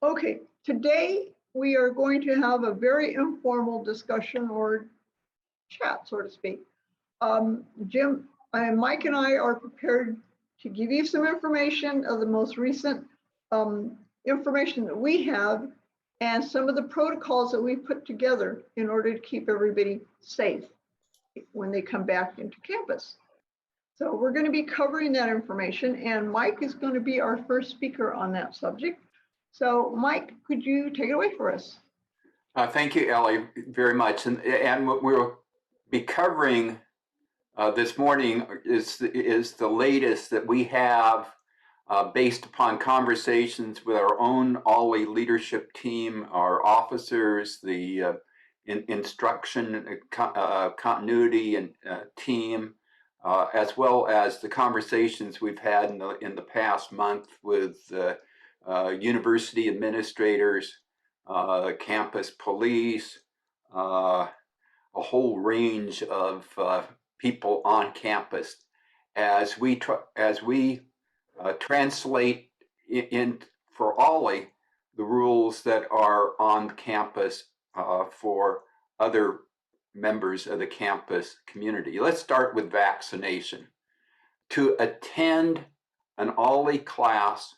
Okay, today we are going to have a very informal discussion or chat, so to speak. Jim, Mike and I are prepared to give you some information of the most recent information that we have and some of the protocols that we put together in order to keep everybody safe when they come back into campus. So we're going to be covering that information, and Mike is going to be our first speaker on that subject. So Mike, could you take it away for us? Thank you, Ellie, very much. And what we'll be covering this morning is the latest that we have based upon conversations with our own OLLI leadership team, our officers, the instruction continuity and team, as well as the conversations we've had in the past month with university administrators, campus police, a whole range of people on campus as we translate in for OLLI the rules that are on campus for other members of the campus community. Let's start with vaccination. To attend an OLLI class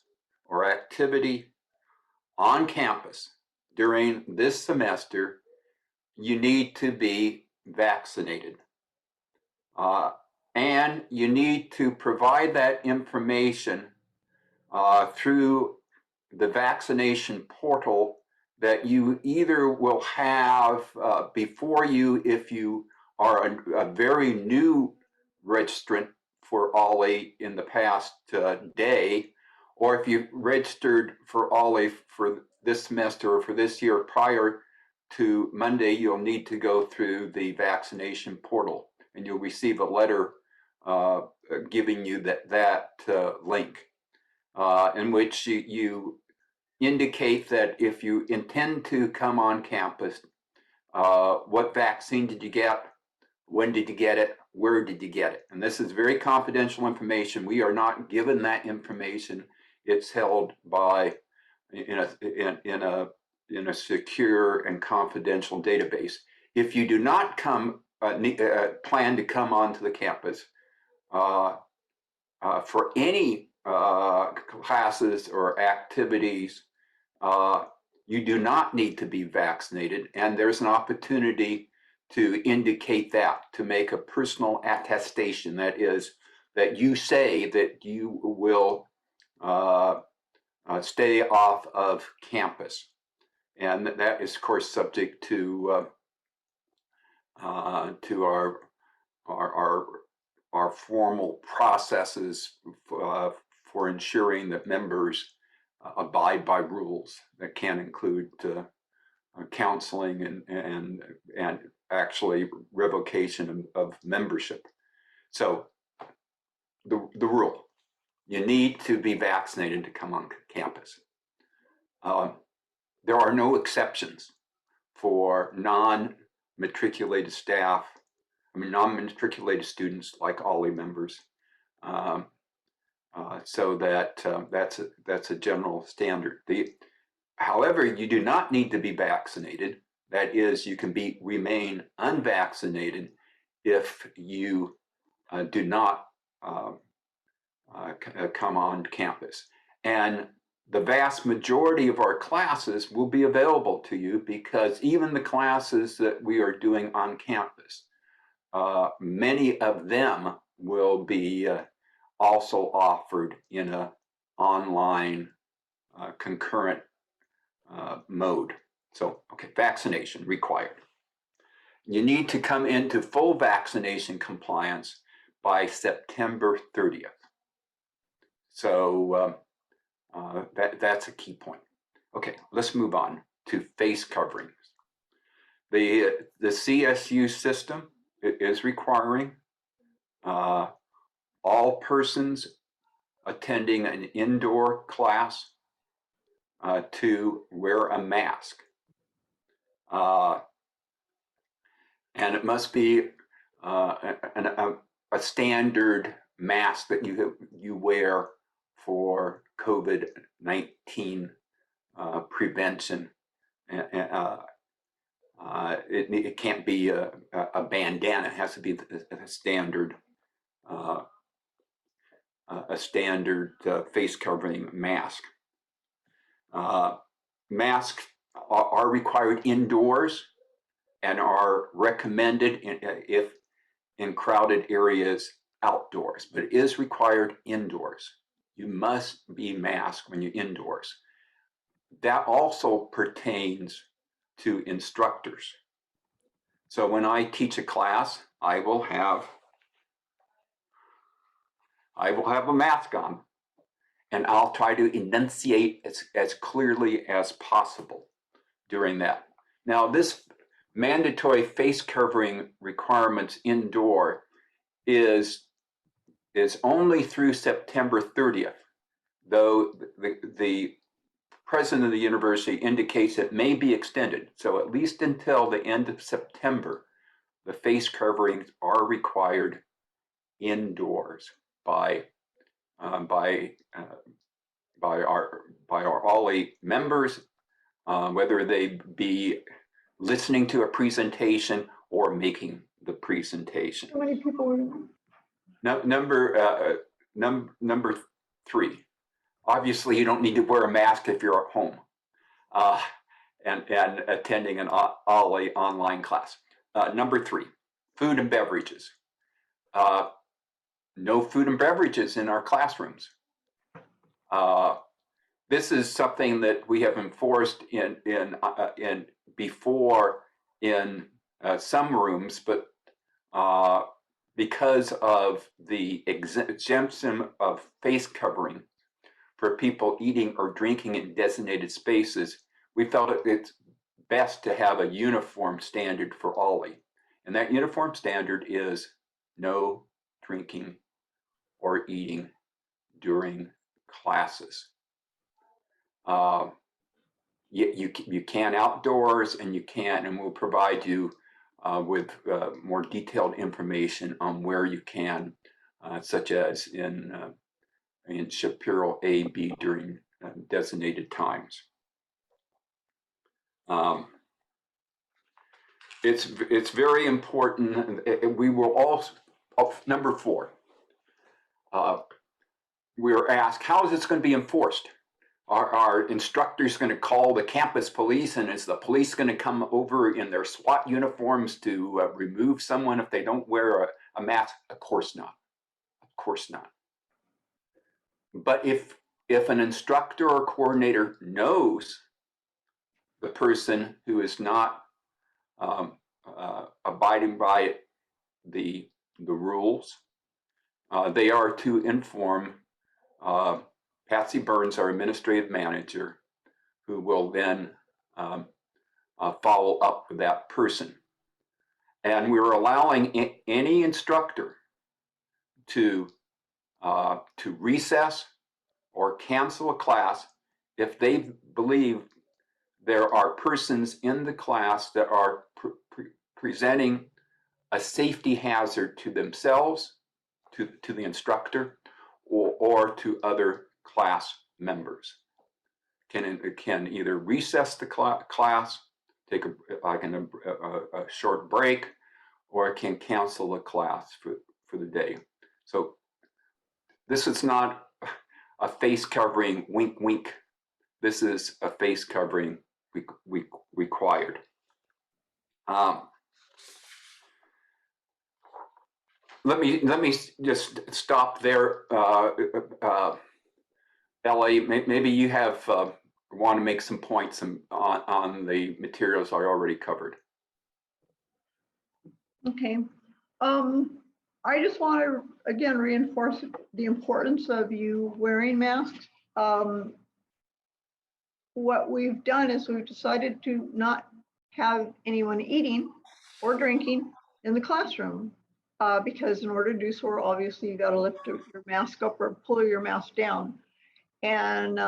or activity on campus during this semester, you need to be vaccinated. And you need to provide that information through the vaccination portal that you either will have before you if you are a very new registrant for OLLI in the past day, or if you registered for OLLI for this semester or for this year prior to Monday, you'll need to go through the vaccination portal, and you'll receive a letter giving you that link in which you indicate that if you intend to come on campus, what vaccine did you get, when did you get it, where did you get it? And this is very confidential information. We are not given that information. It's held by in a secure and confidential database. If you do not come plan to come onto the campus for any classes or activities, you do not need to be vaccinated, and there's an opportunity to indicate that, to make a personal attestation, that is, that you say that you will stay off of campus. And that is, of course, subject to our formal processes for ensuring that members abide by rules that can include counseling and actually revocation of membership. So the rule, you need to be vaccinated to come on campus. There are no exceptions for non-matriculated staff, non-matriculated students like OLLI members. So that's a general standard. However, you do not need to be vaccinated. That is, you can remain unvaccinated if you do not come on campus. And the vast majority of our classes will be available to you, because even the classes that we are doing on campus, many of them will be also offered in an online concurrent mode. So, okay, vaccination required. You need to come into full vaccination compliance by September 30th. So that's a key point. Okay, let's move on to face coverings. The CSU system is requiring all persons attending an indoor class to wear a mask. And it must be a standard mask that you wear for COVID-19 prevention. It can't be a bandana. It has to be a standard face covering mask. Masks are required indoors and are recommended if in crowded areas outdoors, but it is required indoors. You must be masked when you're indoors. That also pertains to instructors. So when I teach a class, I will have a mask on, and I'll try to enunciate as clearly as possible during that. Now, this mandatory face covering requirements indoor is only through September 30th, though the president of the university indicates it may be extended. So at least until the end of September, the face coverings are required indoors by our OLLI members, whether they be listening to a presentation or making the presentation. How many people were in? Number 3. Obviously, you don't need to wear a mask if you're at home and attending an OLLI online class. Number 3, food and beverages. No food and beverages in our classrooms. This is something that we have enforced before in some rooms, but because of the exemption of face covering for people eating or drinking in designated spaces, we felt it's best to have a uniform standard for OLLI. And that uniform standard is no drinking or eating during classes. You can outdoors, and you can, and we'll provide you with more detailed information on where you can, such as in Shapiro A, B during designated times. It's very important. We will also, number 4, we were asked, how is this going to be enforced? Are instructors going to call the campus police, and is the police going to come over in their SWAT uniforms to remove someone if they don't wear a mask? Of course not. Of course not. But if an instructor or coordinator knows the person who is not abiding by the rules, they are to inform Patsy Burns, our administrative manager, who will then follow up with that person. And we're allowing any instructor to recess or cancel a class if they believe there are persons in the class that are presenting a safety hazard to themselves, to the instructor, or to other class members. Can either recess the class, take a short break, or it can cancel the class for the day. So this is not a face covering wink wink. This is a face covering required. Let me just stop there. Ellie, maybe you have want to make some points on the materials I already covered. Okay. I just want to again reinforce the importance of you wearing masks. What we've done is we've decided to not have anyone eating or drinking in the classroom because in order to do so, obviously you got to lift your mask up or pull your mask down. And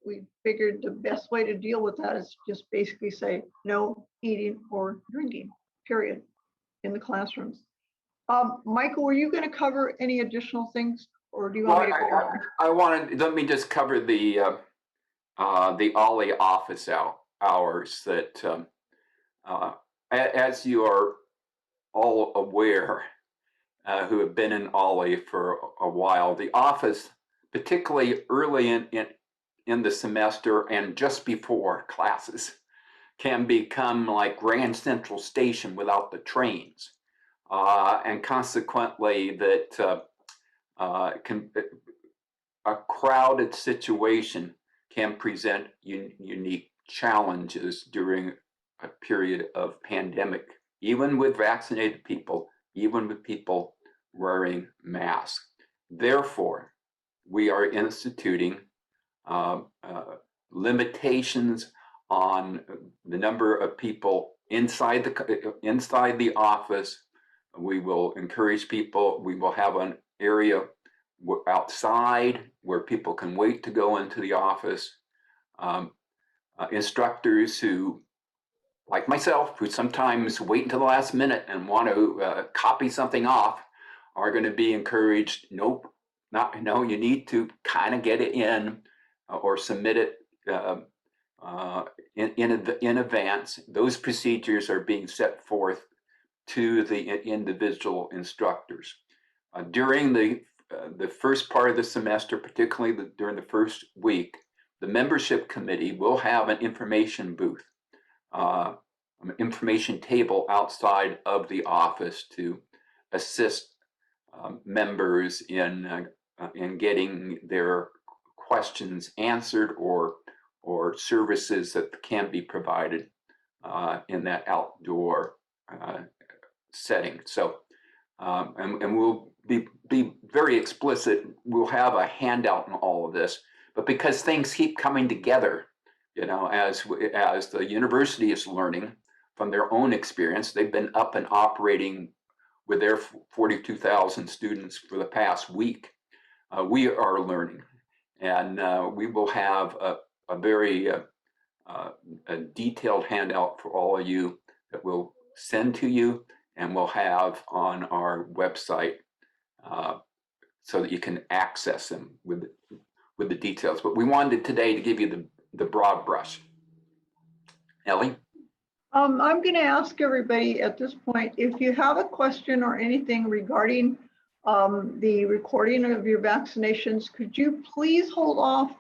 we figured the best way to deal with that is just basically say no eating or drinking, period, in the classrooms. Michael, were you going to cover any additional things, or do you want me to go on? Let me just cover the the OLLI office hours that, as you are all aware, who have been in OLLI for a while, the office, particularly early in the semester and just before classes, can become like Grand Central Station without the trains. And consequently, that a crowded situation can present unique challenges during a period of pandemic, even with vaccinated people, even with people wearing masks. Therefore, we are instituting limitations on the number of people inside the office. We will encourage people. We will have an area outside where people can wait to go into the office. Instructors who, like myself, who sometimes wait until the last minute and want to copy something off, are going to be encouraged. Nope, no. You need to kind of get it in or submit it in advance. Those procedures are being set forth to the individual instructors. During the first part of the semester, particularly during the first week, the membership committee will have an information booth, an information table outside of the office to assist members in getting their questions answered or services that can be provided in that outdoor setting. So, and we'll be very explicit. We'll have a handout in all of this, but because things keep coming together, you know, as the university is learning from their own experience, they've been up and operating with their 42,000 students for the past week. We are learning, and we will have a very detailed handout for all of you that we'll send to you and we'll have on our website so that you can access them with the details. But we wanted today to give you the broad brush. Ellie? I'm going to ask everybody at this point, if you have a question or anything regarding the recording of your vaccinations, could you please hold off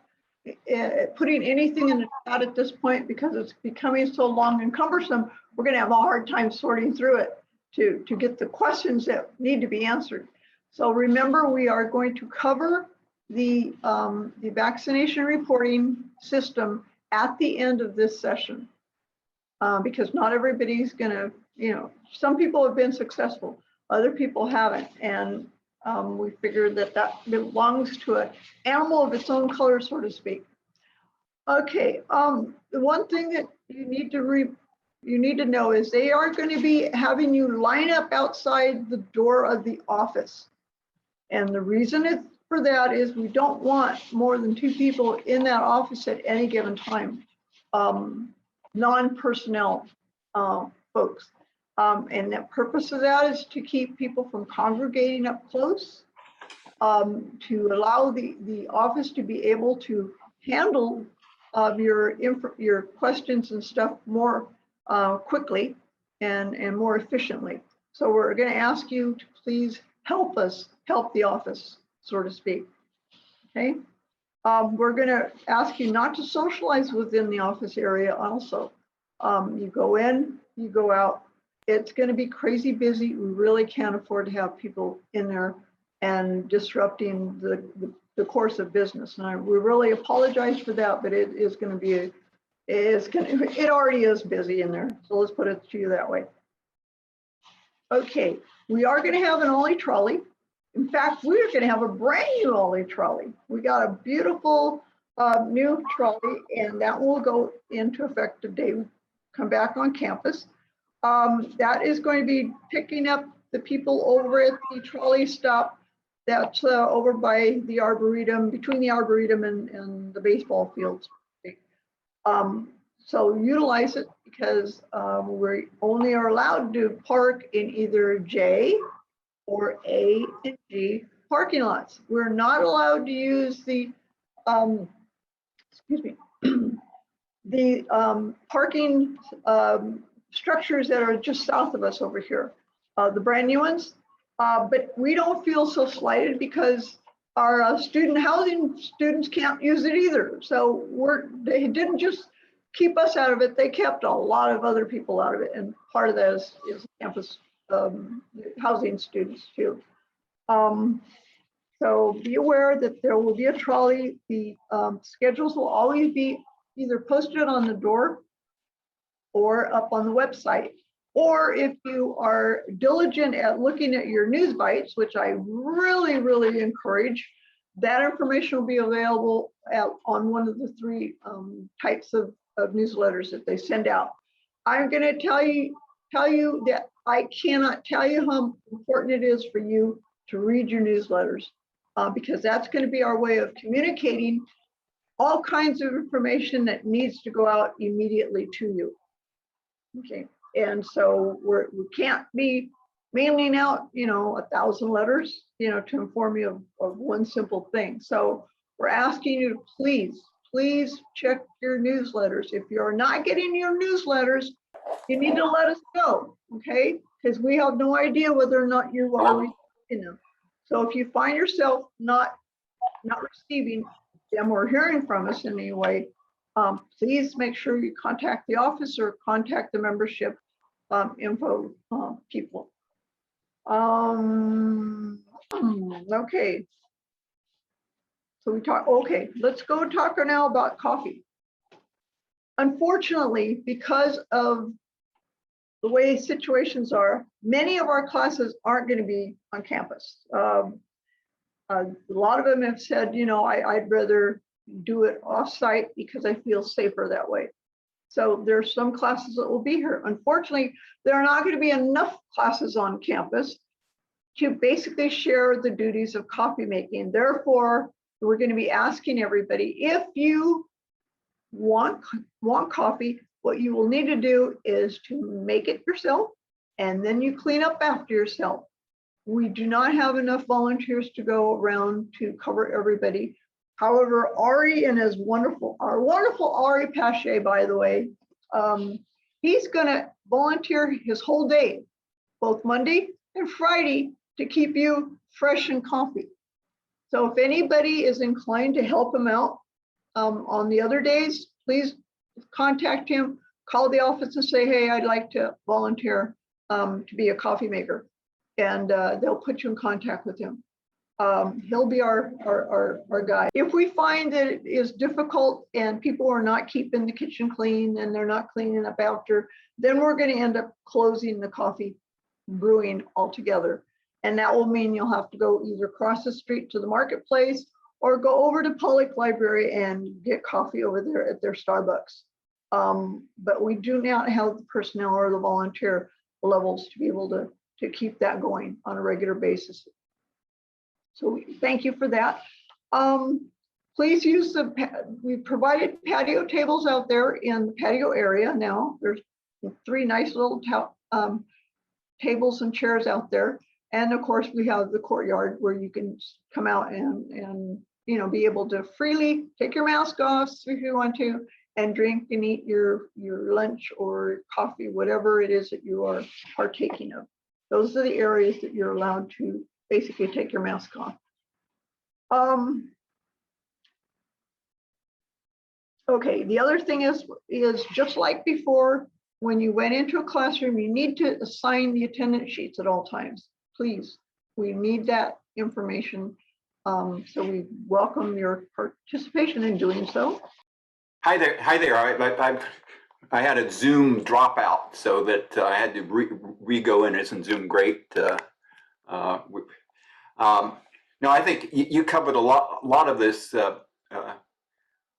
putting anything in the chat at this point, because it's becoming so long and cumbersome. We're going to have a hard time sorting through it to get the questions that need to be answered. So remember, we are going to cover the vaccination reporting system at the end of this session, because not everybody's going to, you know, some people have been successful, other people haven't, and we figured that belongs to an animal of its own color, so to speak. Okay, the one thing that you need to know is they are going to be having you line up outside the door of the office. And the reason for that is we don't want more than 2 people in that office at any given time, non-personnel folks. And the purpose of that is to keep people from congregating up close, to allow the office to be able to handle your questions and stuff more quickly and more efficiently. So we're going to ask you to please help the office, so to speak. Okay. We're going to ask you not to socialize within the office area also. You go in, you go out. It's going to be crazy busy. We really can't afford to have people in there and disrupting the course of business. And we really apologize for that, but it is going to be it already is busy in there. So let's put it to you that way. Okay, we are going to have an OLLI trolley. In fact, we're going to have a brand new OLLI trolley. We got a beautiful new trolley, and that will go into effect the day we come back on campus. That is going to be picking up the people over at the trolley stop that's over by the Arboretum, between the Arboretum and the baseball fields. So utilize it, because we only are allowed to park in either J or A and G parking lots. We're not allowed to use the, the parking structures that are just south of us over here, the brand new ones. But we don't feel so slighted because our student housing students can't use it either. So they didn't just keep us out of it, they kept a lot of other people out of it. And part of that is campus housing students too. So be aware that there will be a trolley. The schedules will always be either posted on the door or up on the website. Or if you are diligent at looking at your news bites, which I really, really encourage, that information will be available on one of the three types of newsletters that they send out. I'm going to tell you that I cannot tell you how important it is for you to read your newsletters, because that's going to be our way of communicating all kinds of information that needs to go out immediately to you. Okay, and so we can't be mailing out, 1,000 letters, to inform you of one simple thing. So we're asking you to please check your newsletters. If you're not getting your newsletters, you need to let us know, okay? Because we have no idea whether or not you are receiving them. So if you find yourself not receiving them or hearing from us in any way, please make sure you contact the office or contact the membership info people. Okay. So let's go talk now about coffee. Unfortunately, because of the way situations are, many of our classes aren't going to be on campus. A lot of them have said, I'd rather do it off-site because I feel safer that way. So there's some classes that will be here. Unfortunately, there are not going to be enough classes on campus to basically share the duties of coffee making. Therefore, we're going to be asking everybody, if you want coffee, what you will need to do is to make it yourself, and then you clean up after yourself. We do not have enough volunteers to go around to cover everybody. However, Ari and our wonderful Ari Pache, by the way, he's going to volunteer his whole day, both Monday and Friday, to keep you fresh and coffee. So if anybody is inclined to help him out on the other days, please contact him, call the office and say, hey, I'd like to volunteer to be a coffee maker. And they'll put you in contact with him. He'll be our guy. If we find that it is difficult and people are not keeping the kitchen clean and they're not cleaning up after, then we're going to end up closing the coffee brewing altogether. And that will mean you'll have to go either across the street to the marketplace or go over to Public Library and get coffee over there at their Starbucks. But we do not have the personnel or the volunteer levels to be able to keep that going on a regular basis. So thank you for that. Please use we provided patio tables out there in the patio area now. There's 3 nice little tables and chairs out there. And of course, we have the courtyard where you can come out and be able to freely take your mask off if you want to, and drink and eat your lunch or coffee, whatever it is that you are partaking of. Those are the areas that you're allowed to basically take your mask off. Okay, the other thing is just like before, when you went into a classroom, you need to assign the attendance sheets at all times. Please, we need that information. So we welcome your participation in doing so. Hi there. I had a Zoom dropout, so that I had to re-go in. Isn't Zoom great? No, I think you covered a lot of this,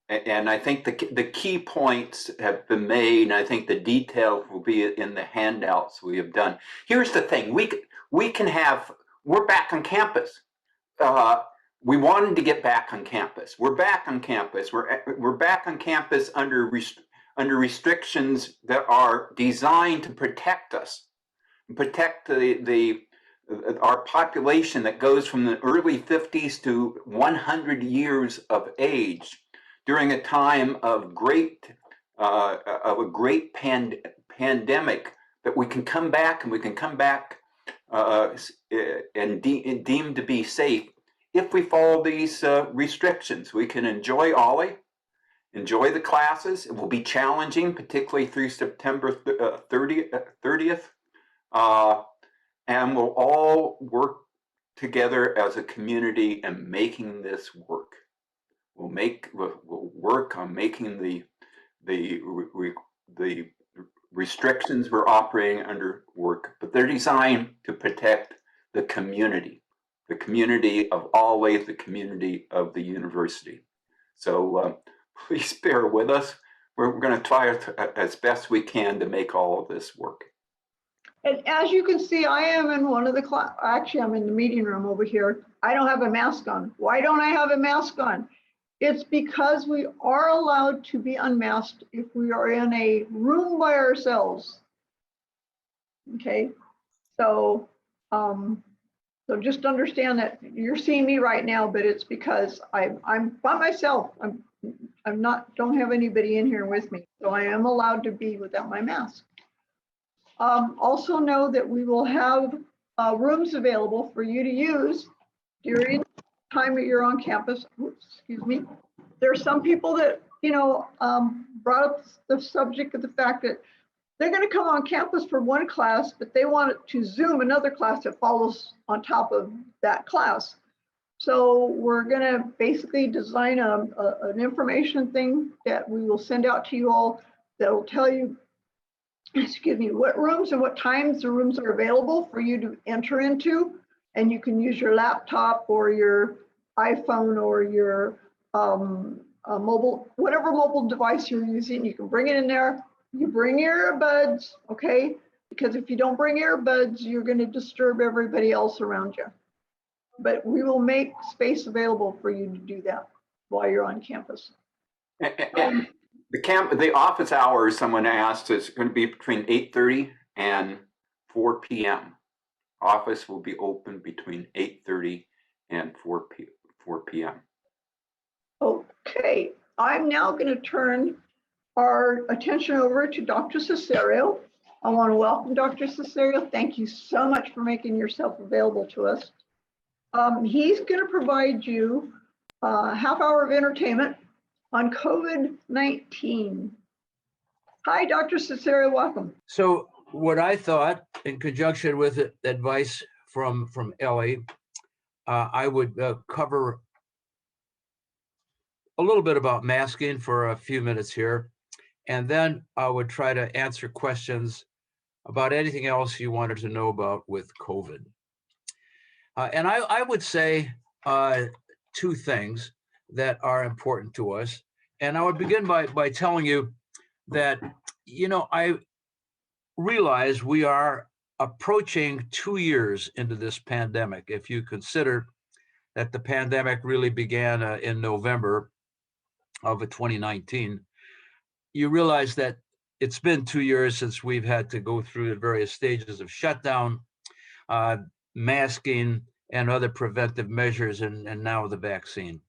and I think the key points have been made, and I think the details will be in the handouts we have done. Here's the thing: we're back on campus. We wanted to get back on campus. We're back on campus. We're back on campus under restrictions that are designed to protect us, protect our population that goes from the early 50s to 100 years of age, during a time of a great pandemic, that we can come back and we can come back and deemed to be safe if we follow these restrictions. We can enjoy OLLI, enjoy the classes. It will be challenging, particularly through September 30th. And we'll all work together as a community and making this work. We'll work on making the restrictions we're operating under work, but they're designed to protect the community of OLLI, the community of the university. So please bear with us. We're going to try as best we can to make all of this work. And as you can see, I am in one of the actually, I'm in the meeting room over here. I don't have a mask on. Why don't I have a mask on? It's because we are allowed to be unmasked if we are in a room by ourselves. Okay, so so just understand that you're seeing me right now, but it's because I'm by myself. Don't have anybody in here with me, so I am allowed to be without my mask. Also know that we will have rooms available for you to use during the time that you're on campus. Oops, excuse me. There are some people that, brought up the subject of the fact that they're going to come on campus for one class, but they want to Zoom another class that follows on top of that class. So we're going to basically design an information thing that we will send out to you all that will tell you, excuse me, what rooms and what times the rooms are available for you to enter into. And you can use your laptop or your iPhone or your whatever mobile device you're using. You can bring it in there. You bring earbuds, okay? Because if you don't bring earbuds, you're going to disturb everybody else around you. But we will make space available for you to do that while you're on campus. The office hours, someone asked, is going to be between 8:30 and 4 p.m. Office will be open between 8:30 and 4 p.m. Okay, I'm now going to turn our attention over to Dr. Cesario. I want to welcome Dr. Cesario. Thank you so much for making yourself available to us. He's going to provide you a half hour of entertainment on COVID-19. Hi, Dr. Cesario, welcome. So what I thought, in conjunction with advice from Ellie, I would cover a little bit about masking for a few minutes here, and then I would try to answer questions about anything else you wanted to know about with COVID. And I would say two things that are important to us. And I would begin by telling you that, I realize we are approaching 2 years into this pandemic. If you consider that the pandemic really began in November of 2019, you realize that it's been 2 years since we've had to go through the various stages of shutdown, masking, and other preventive measures, and now the vaccine.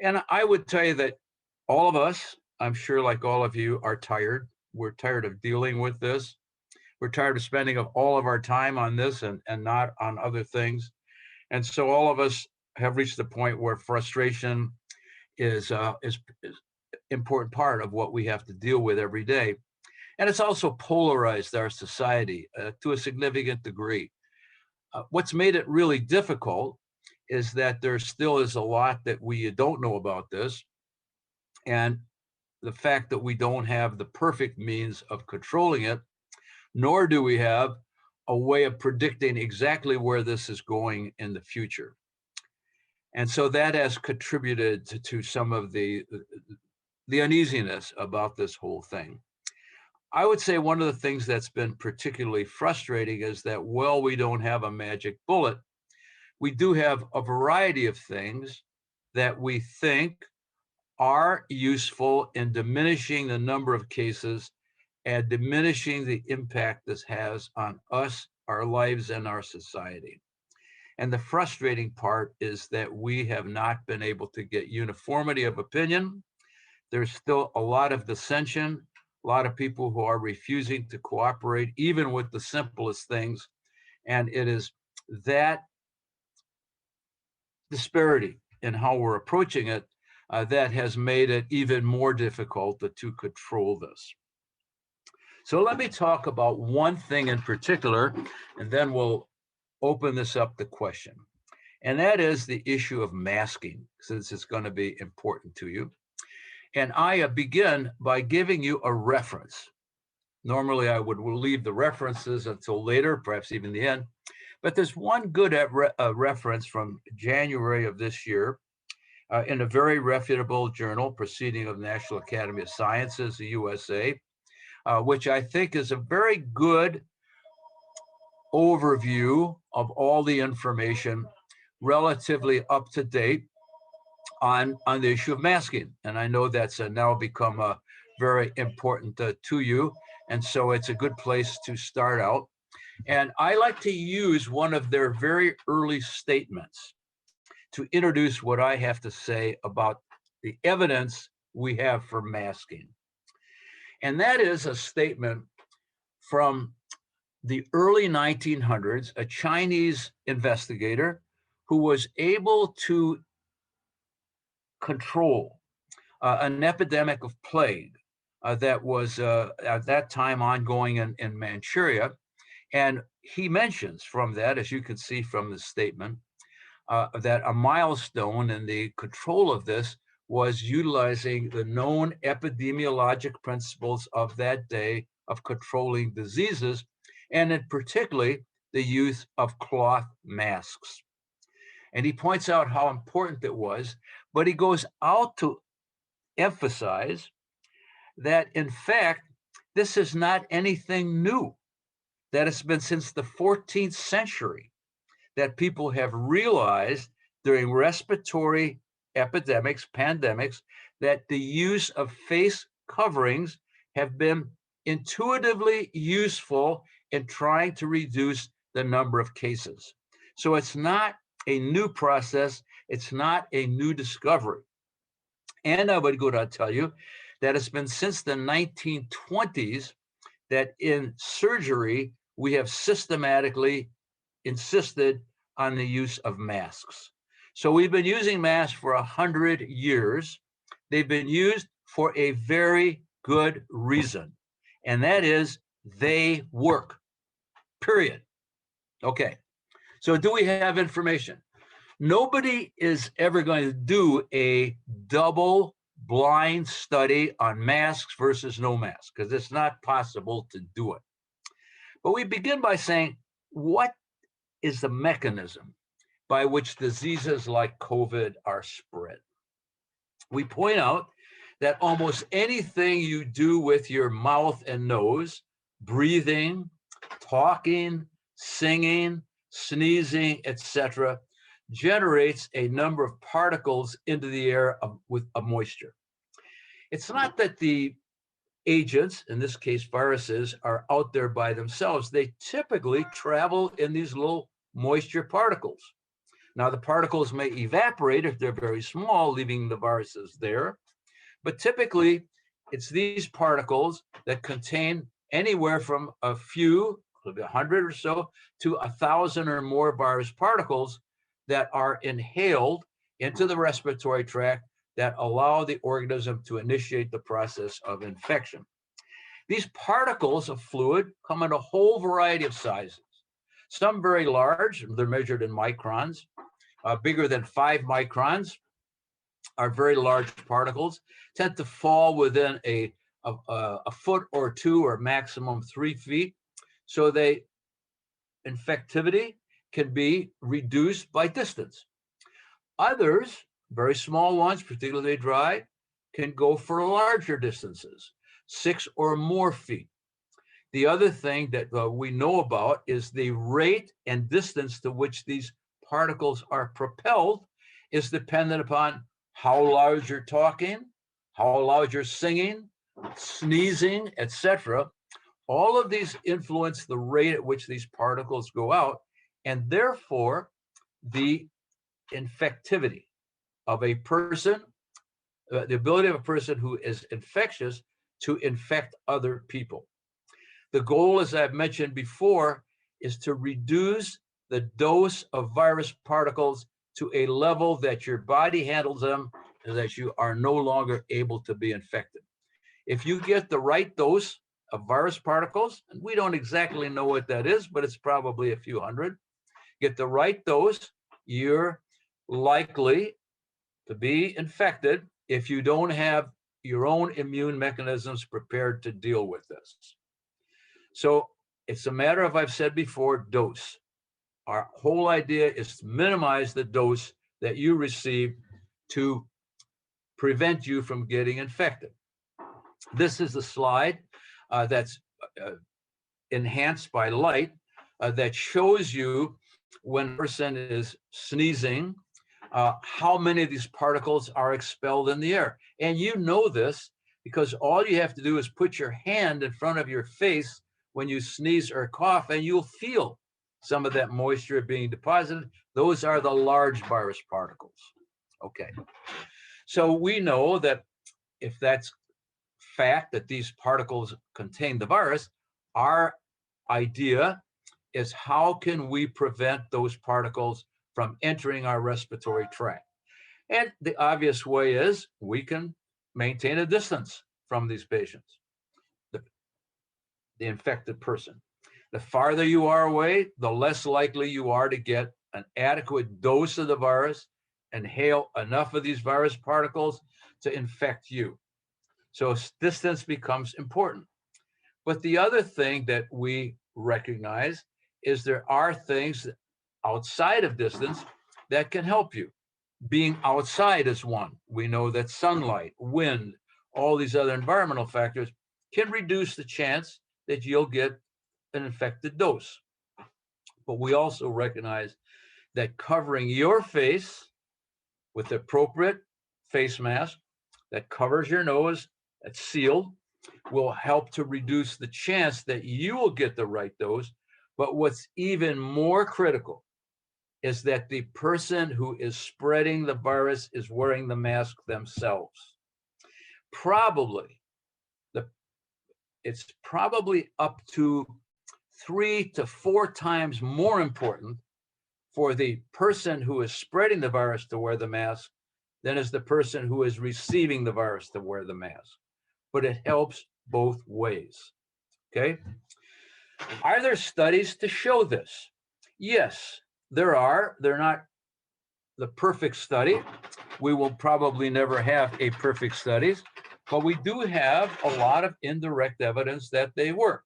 And I would tell you that all of us, I'm sure like all of you, are tired. We're tired of dealing with this. We're tired of spending all of our time on this and not on other things. And so all of us have reached the point where frustration is important part of what we have to deal with every day. And it's also polarized our society to a significant degree. What's made it really difficult is that there still is a lot that we don't know about this. And the fact that we don't have the perfect means of controlling it, nor do we have a way of predicting exactly where this is going in the future. And so that has contributed to some of the uneasiness about this whole thing. I would say one of the things that's been particularly frustrating is that while we don't have a magic bullet, we do have a variety of things that we think are useful in diminishing the number of cases and diminishing the impact this has on us, our lives, and our society. And the frustrating part is that we have not been able to get uniformity of opinion There's still a lot of dissension, a lot of people who are refusing to cooperate, even with the simplest things. And it is that disparity in how we're approaching it that has made it even more difficult to control this. So let me talk about one thing in particular, and then we'll open this up to question. And that is the issue of masking, since it's going to be important to you. And I begin by giving you a reference. Normally, I would leave the references until later, perhaps even the end. But there's one good reference from January of this year in a very reputable journal, Proceeding of the National Academy of Sciences, the USA, which I think is a very good overview of all the information relatively up to date on the issue of masking. And I know that's now become very important to you. And so it's a good place to start out. And I like to use one of their very early statements to introduce what I have to say about the evidence we have for masking. And that is a statement from the early 1900s, a Chinese investigator who was able to control an epidemic of plague that was at that time ongoing in Manchuria. And he mentions from that, as you can see from the statement, that a milestone in the control of this was utilizing the known epidemiologic principles of that day of controlling diseases, and in particularly the use of cloth masks. And he points out how important it was, but he goes out to emphasize that, in fact, this is not anything new, that it's been since the 14th century that people have realized during respiratory epidemics, pandemics, that the use of face coverings have been intuitively useful in trying to reduce the number of cases. So it's not a new process, it's not a new discovery. And I would go to tell you that it's been since the 1920s that in surgery, we have systematically insisted on the use of masks. So we've been using masks for 100 years. They've been used for a very good reason, and that is they work, period. Okay, so do we have information? Nobody is ever going to do a double blind study on masks versus no masks, because it's not possible to do it. But we begin by saying, what is the mechanism by which diseases like COVID are spread? We point out that almost anything you do with your mouth and nose, breathing, talking, singing, sneezing, etc., generates a number of particles into the air with a moisture. It's not that the agents, in this case viruses, are out there by themselves. They typically travel in these little moisture particles. Now, the particles may evaporate if they're very small, leaving the viruses there. But typically, it's these particles that contain anywhere from a few, 100 or so, to 1,000 or more virus particles that are inhaled into the respiratory tract that allow the organism to initiate the process of infection. These particles of fluid come in a whole variety of sizes. Some very large, they're measured in microns. Bigger than 5 microns are very large particles, tend to fall within a foot or two or maximum 3 feet. So infectivity can be reduced by distance. Others, very small ones, particularly dry, can go for larger distances, 6 or more feet. The other thing that we know about is the rate and distance to which these particles are propelled is dependent upon how loud you're talking, how loud you're singing, sneezing, etc. All of these influence the rate at which these particles go out, and therefore the infectivity of a person the ability of a person who is infectious to infect other people. The goal, as I've mentioned before, is to reduce the dose of virus particles to a level that your body handles them and that you are no longer able to be infected. If you get the right dose of virus particles, and we don't exactly know what that is, but it's probably a few hundred, get the right dose, you're likely to be infected if you don't have your own immune mechanisms prepared to deal with this. So it's a matter of, I've said before, dose. Our whole idea is to minimize the dose that you receive to prevent you from getting infected. This is a slide that's enhanced by light that shows you when a person is sneezing, how many of these particles are expelled in the air. And you know this because all you have to do is put your hand in front of your face when you sneeze or cough, and you'll feel some of that moisture being deposited. Those are the large virus particles. Okay. So we know that if that's fact, that these particles contain the virus, our idea is how can we prevent those particles from entering our respiratory tract? And the obvious way is we can maintain a distance from these patients, the infected person. The farther you are away, the less likely you are to get an adequate dose of the virus, inhale enough of these virus particles to infect you. So distance becomes important. But the other thing that we recognize is there are things outside of distance that can help you. Being outside is one. We know that sunlight, wind, all these other environmental factors can reduce the chance that you'll get an infected dose. But we also recognize that covering your face with the appropriate face mask that covers your nose, that's sealed, will help to reduce the chance that you will get the right dose. But what's even more critical is that the person who is spreading the virus is wearing the mask themselves. It's probably up to 3 to 4 times more important for the person who is spreading the virus to wear the mask than is the person who is receiving the virus to wear the mask. But it helps both ways, okay? Are there studies to show this? Yes, there are. They're not the perfect study. We will probably never have a perfect studies, but we do have a lot of indirect evidence that they work.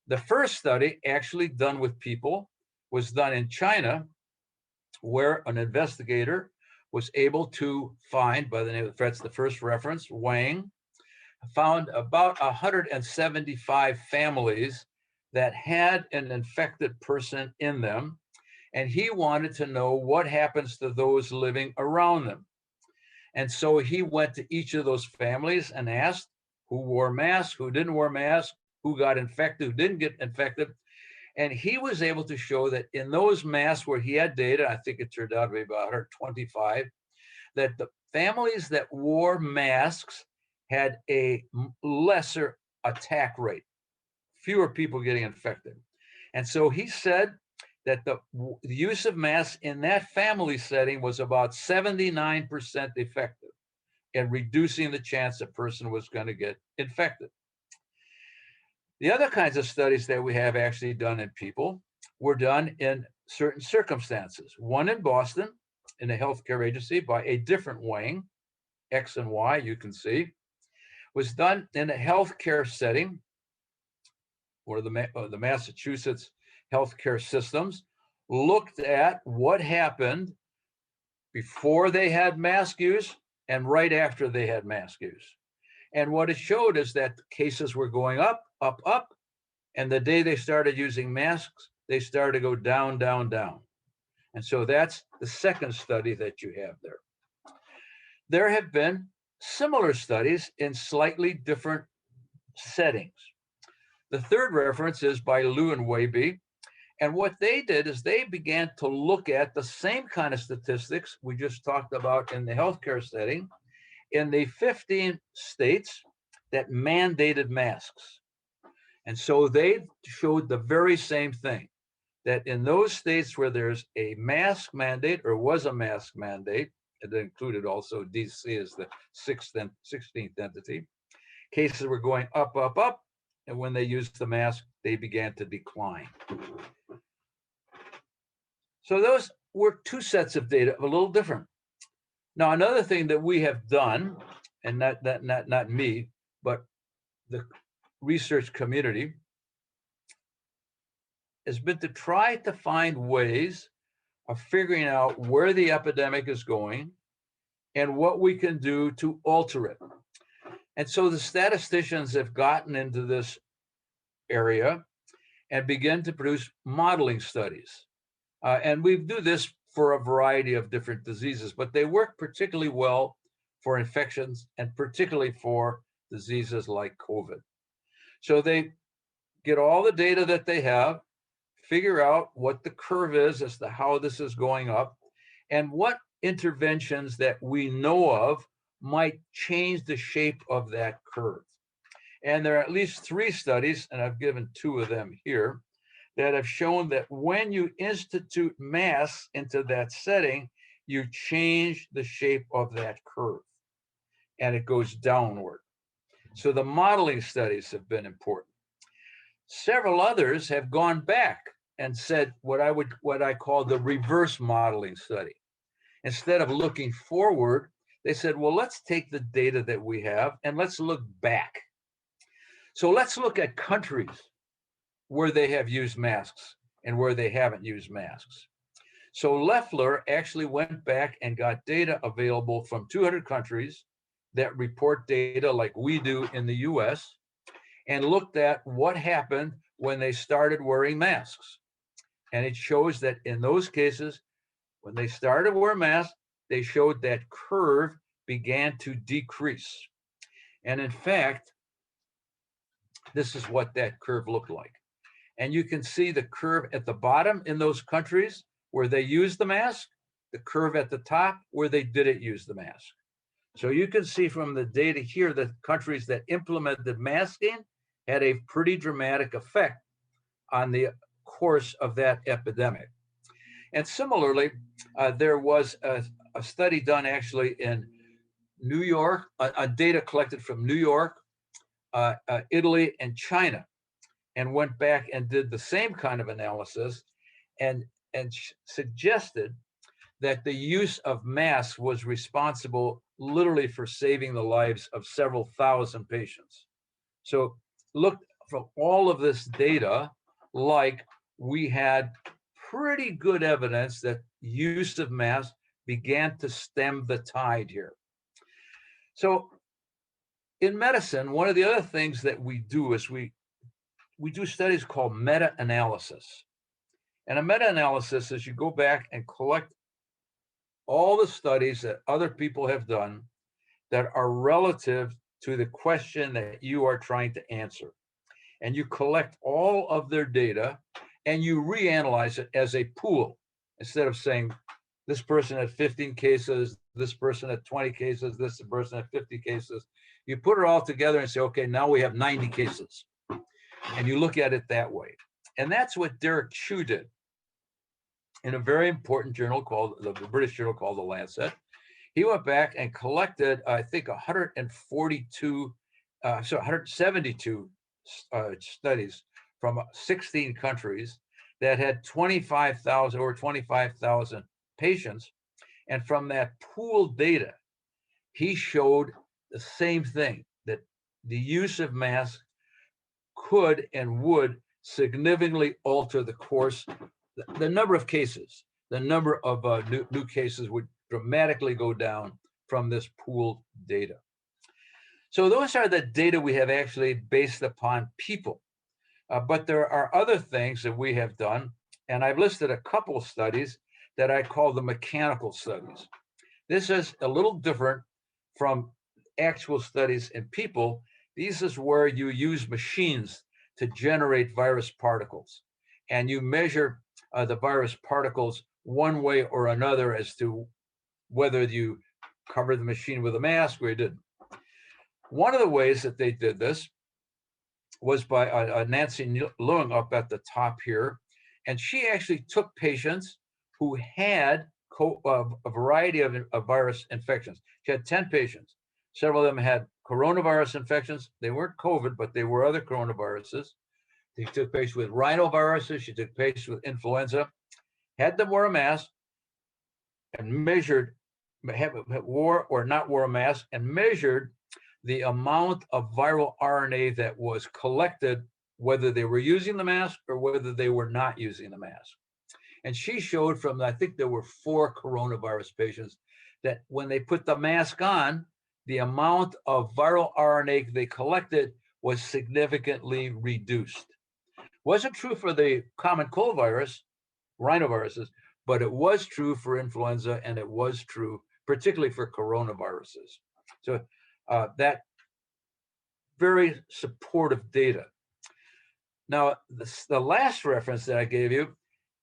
The first study actually done with people was done in China, where an investigator was able to find, by the name of, that's the first reference, Wang, found about 175 families that had an infected person in them, and he wanted to know what happens to those living around them. And so he went to each of those families and asked who wore masks, who didn't wear masks, who got infected, who didn't get infected. And he was able to show that in those masks where he had data, I think it turned out to be about 125, that the families that wore masks had a lesser attack rate, fewer people getting infected. And so he said that the use of masks in that family setting was about 79% effective in reducing the chance a person was going to get infected. The other kinds of studies that we have actually done in people were done in certain circumstances. One in Boston, in a healthcare agency by a different Wang, X and Y, you can see, was done in a healthcare setting where the Massachusetts healthcare systems looked at what happened before they had mask use and right after they had mask use. And what it showed is that cases were going up, up, up, and the day they started using masks, they started to go down, down, down. And so that's the second study that you have there. There have been similar studies in slightly different settings. The third reference is by Liu and Weiby. And what they did is they began to look at the same kind of statistics we just talked about in the healthcare setting in the 15 states that mandated masks. And so they showed the very same thing, that in those states where there's a mask mandate or was a mask mandate, it included also DC as the 16th entity, cases were going up, up, up. And when they used the mask, they began to decline. So those were two sets of data, a little different. Now, another thing that we have done, and not me, but the research community, has been to try to find ways of figuring out where the epidemic is going and what we can do to alter it. And so the statisticians have gotten into this area and begin to produce modeling studies. And we do this for a variety of different diseases, but they work particularly well for infections and particularly for diseases like COVID. So they get all the data that they have, figure out what the curve is as to how this is going up, and what interventions that we know of might change the shape of that curve. And there are at least 3 studies, and I've given 2 of them here, that have shown that when you institute masks into that setting, you change the shape of that curve and it goes downward. So the modeling studies have been important. Several others have gone back and said what I call the reverse modeling study. Instead of looking forward, they said, well, let's take the data that we have and let's look back. So let's look at countries where they have used masks and where they haven't used masks. So Loeffler actually went back and got data available from 200 countries that report data like we do in the US, and looked at what happened when they started wearing masks. And it shows that in those cases, when they started wearing masks, they showed that curve began to decrease. And in fact, this is what that curve looked like. And you can see the curve at the bottom in those countries where they used the mask, the curve at the top where they didn't use the mask. So you can see from the data here that countries that implemented masking had a pretty dramatic effect on the course of that epidemic. And similarly, there was a study done actually in New York, data collected from New York, Italy, and China, and went back and did the same kind of analysis and suggested that the use of masks was responsible literally for saving the lives of several thousand patients. So look, from all of this data, like we had pretty good evidence that use of masks began to stem the tide here. So in medicine, one of the other things that we do is we do studies called meta-analysis. And a meta-analysis is you go back and collect all the studies that other people have done that are relative to the question that you are trying to answer. And you collect all of their data and you reanalyze it as a pool, instead of saying this person had 15 cases, this person had 20 cases, this person had 50 cases. You put it all together and say, okay, now we have 90 cases. And you look at it that way. And that's what Derek Chu did in a very important journal called the British journal called The Lancet. He went back and collected, I think, 172 studies from 16 countries that had 25,000 patients. And from that pooled data, he showed the same thing, that the use of masks could and would significantly alter the course, the number of cases, the number of new cases would dramatically go down from this pooled data. So those are the data we have actually based upon people. But there are other things that we have done, and I've listed a couple of studies that I call the mechanical studies. This is a little different from actual studies in people. This is where you use machines to generate virus particles, and you measure the virus particles one way or another as to whether you cover the machine with a mask or he didn't. One of the ways that they did this was by Nancy Leung up at the top here. And she actually took patients who had a variety of virus infections. She had 10 patients. Several of them had coronavirus infections. They weren't COVID, but they were other coronaviruses. She took patients with rhinoviruses. She took patients with influenza, had them wear a mask and measured, wore or not wore a mask, and measured the amount of viral RNA that was collected, whether they were using the mask or whether they were not using the mask. And she showed from, I think there were 4 coronavirus patients, that when they put the mask on, the amount of viral RNA they collected was significantly reduced. Wasn't true for the common cold virus, rhinoviruses, but it was true for influenza, and it was true particularly for coronaviruses. So that very supportive data. Now, the last reference that I gave you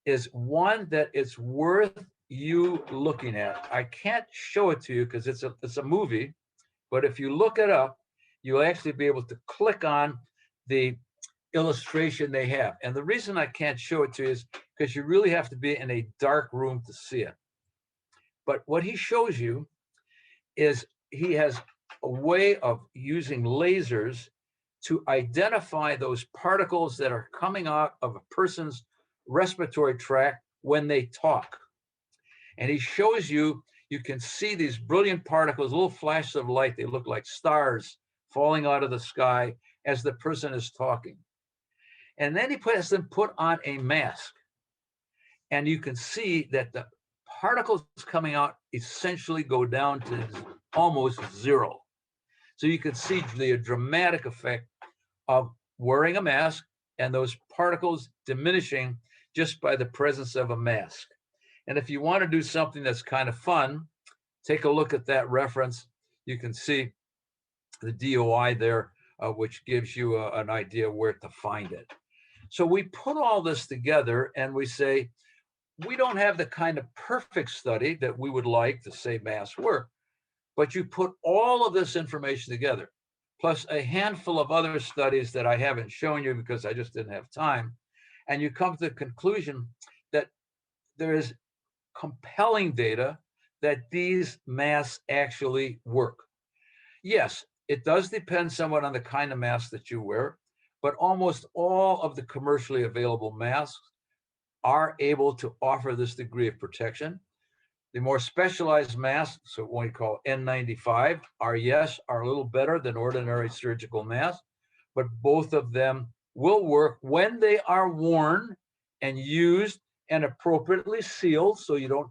is one that it's worth you looking at. I can't show it to you because it's a movie, but if you look it up, you'll actually be able to click on the illustration they have. And the reason I can't show it to you is because you really have to be in a dark room to see it. But what he shows you is he has a way of using lasers to identify those particles that are coming out of a person's respiratory tract when they talk. And he shows you, you can see these brilliant particles, little flashes of light. They look like stars falling out of the sky as the person is talking. And then he has them put on a mask. And you can see that the particles coming out essentially go down to almost zero. So you can see the dramatic effect of wearing a mask and those particles diminishing just by the presence of a mask. And if you want to do something that's kind of fun, take a look at that reference. You can see the DOI there, which gives you an idea where to find it. So we put all this together and we say, we don't have the kind of perfect study that we would like to say masks work, but you put all of this information together, plus a handful of other studies that I haven't shown you because I just didn't have time. And you come to the conclusion that there is compelling data that these masks actually work. Yes, it does depend somewhat on the kind of mask that you wear, but almost all of the commercially available masks are able to offer this degree of protection. The more specialized masks, so what we call N95, are a little better than ordinary surgical masks, but both of them will work when they are worn and used and appropriately sealed so you don't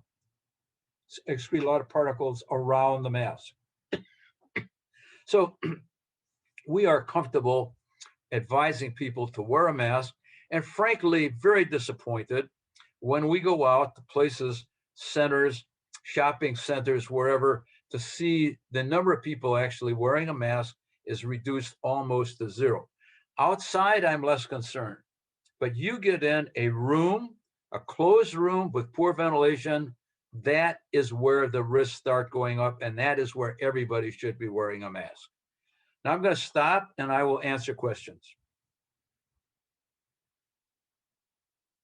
excrete a lot of particles around the mask. So we are comfortable advising people to wear a mask, and frankly, very disappointed when we go out to places, centers, shopping centers, wherever, to see the number of people actually wearing a mask is reduced almost to zero. Outside, I'm less concerned, but you get in a room, a closed room with poor ventilation, that is where the risks start going up, and that is where everybody should be wearing a mask. Now I'm going to stop and I will answer questions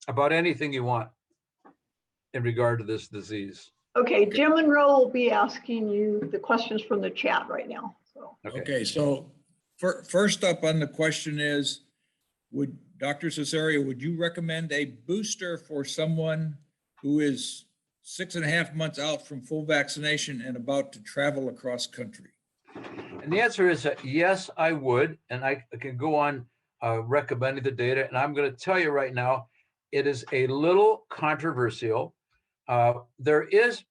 about anything you want in regard to this disease. Okay, Jim Monroe will be asking you the questions from the chat right now. So. Okay, so first up on the question is, would Dr. Cesario, would you recommend a booster for someone who is 6.5 months out from full vaccination and about to travel across country? And the answer is yes, I would. And I can go on recommending the data. And I'm going to tell you right now, it is a little controversial. There is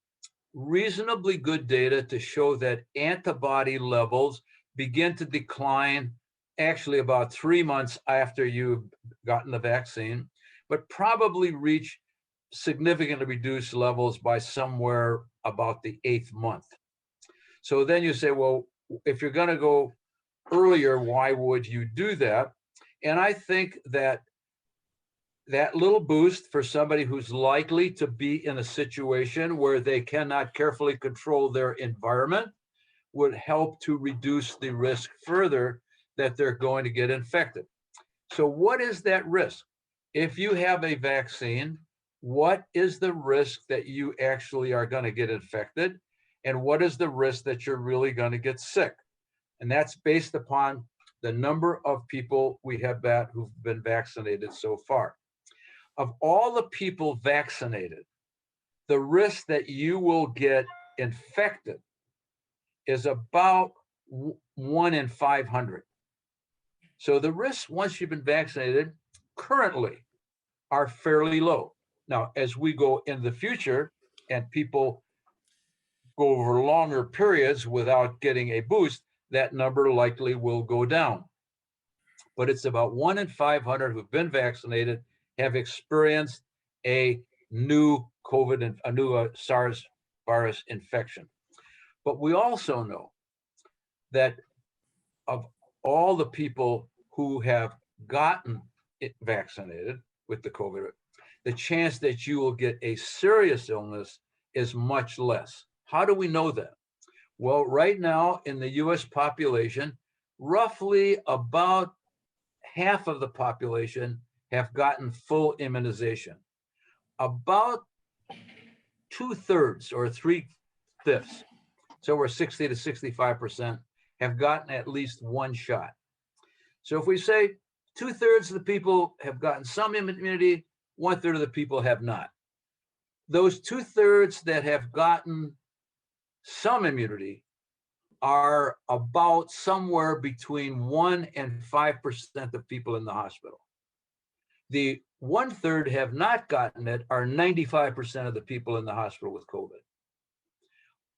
reasonably good data to show that antibody levels begin to decline actually about 3 months after you've gotten the vaccine, but probably reach significantly reduced levels by somewhere about the 8th month. So then you say, well, if you're going to go earlier, why would you do that? And I think that that little boost for somebody who's likely to be in a situation where they cannot carefully control their environment would help to reduce the risk further that they're going to get infected. So what is that risk? If you have a vaccine, what is the risk that you actually are going to get infected? And what is the risk that you're really going to get sick? And that's based upon the number of people we have who've been vaccinated so far. Of all the people vaccinated, the risk that you will get infected is about 1 in 500. So the risks, once you've been vaccinated, currently are fairly low. Now, as we go in the future and people go over longer periods without getting a boost, that number likely will go down. But it's about 1 in 500 who've been vaccinated have experienced a new COVID and a new SARS virus infection. But we also know that of all the people who have gotten vaccinated with the COVID, the chance that you will get a serious illness is much less. How do we know that? Well, right now in the US population, roughly about half of the population have gotten full immunization. About 2/3 or 3/5, so we're 60 to 65%, have gotten at least one shot. So if we say 2/3 of the people have gotten some immunity, 1/3 of the people have not. Those 2/3 that have gotten some immunity are about somewhere between 1 and 5% of people in the hospital. The 1/3 have not gotten it are 95% of the people in the hospital with COVID.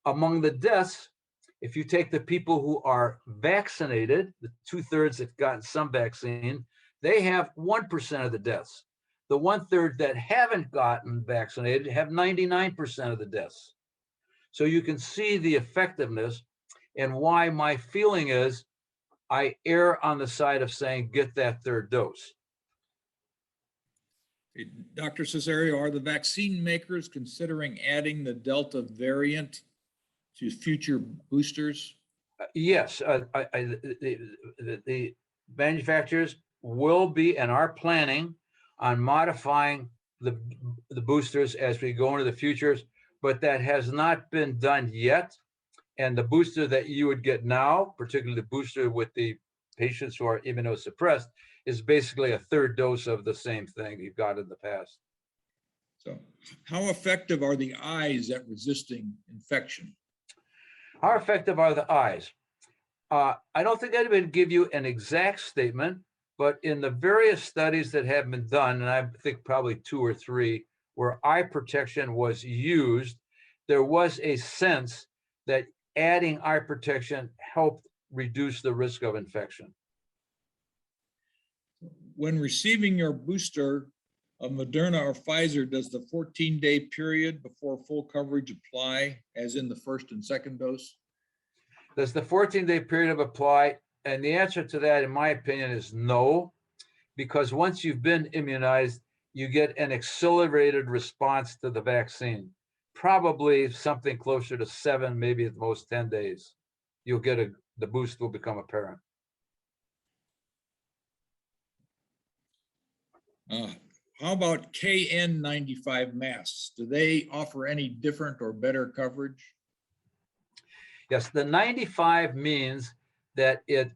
Among the deaths, if you take the people who are vaccinated, the 2/3 that gotten some vaccine, they have 1% of the deaths. The 1/3 that haven't gotten vaccinated have 99% of the deaths. So you can see the effectiveness and why my feeling is I err on the side of saying get that third dose. Dr. Cesario, are the vaccine makers considering adding the Delta variant to future boosters? Yes, the manufacturers will be and are planning on modifying the boosters as we go into the futures, but that has not been done yet. And the booster that you would get now, particularly the booster with the patients who are immunosuppressed, is basically a third dose of the same thing you've got in the past. So how effective are the eyes at resisting infection? How effective are the eyes? I don't think anybody would give you an exact statement, but in the various studies that have been done, and I think probably 2 or 3, where eye protection was used, there was a sense that adding eye protection helped reduce the risk of infection. When receiving your booster of Moderna or Pfizer, does the 14-day period before full coverage apply as in the first and second dose? Does the 14-day period apply? And the answer to that, in my opinion, is no, because once you've been immunized, you get an accelerated response to the vaccine. Probably something closer to 7, maybe at most 10 days. You'll get the boost will become apparent. How about KN95 masks? Do they offer any different or better coverage? Yes, the 95 means that it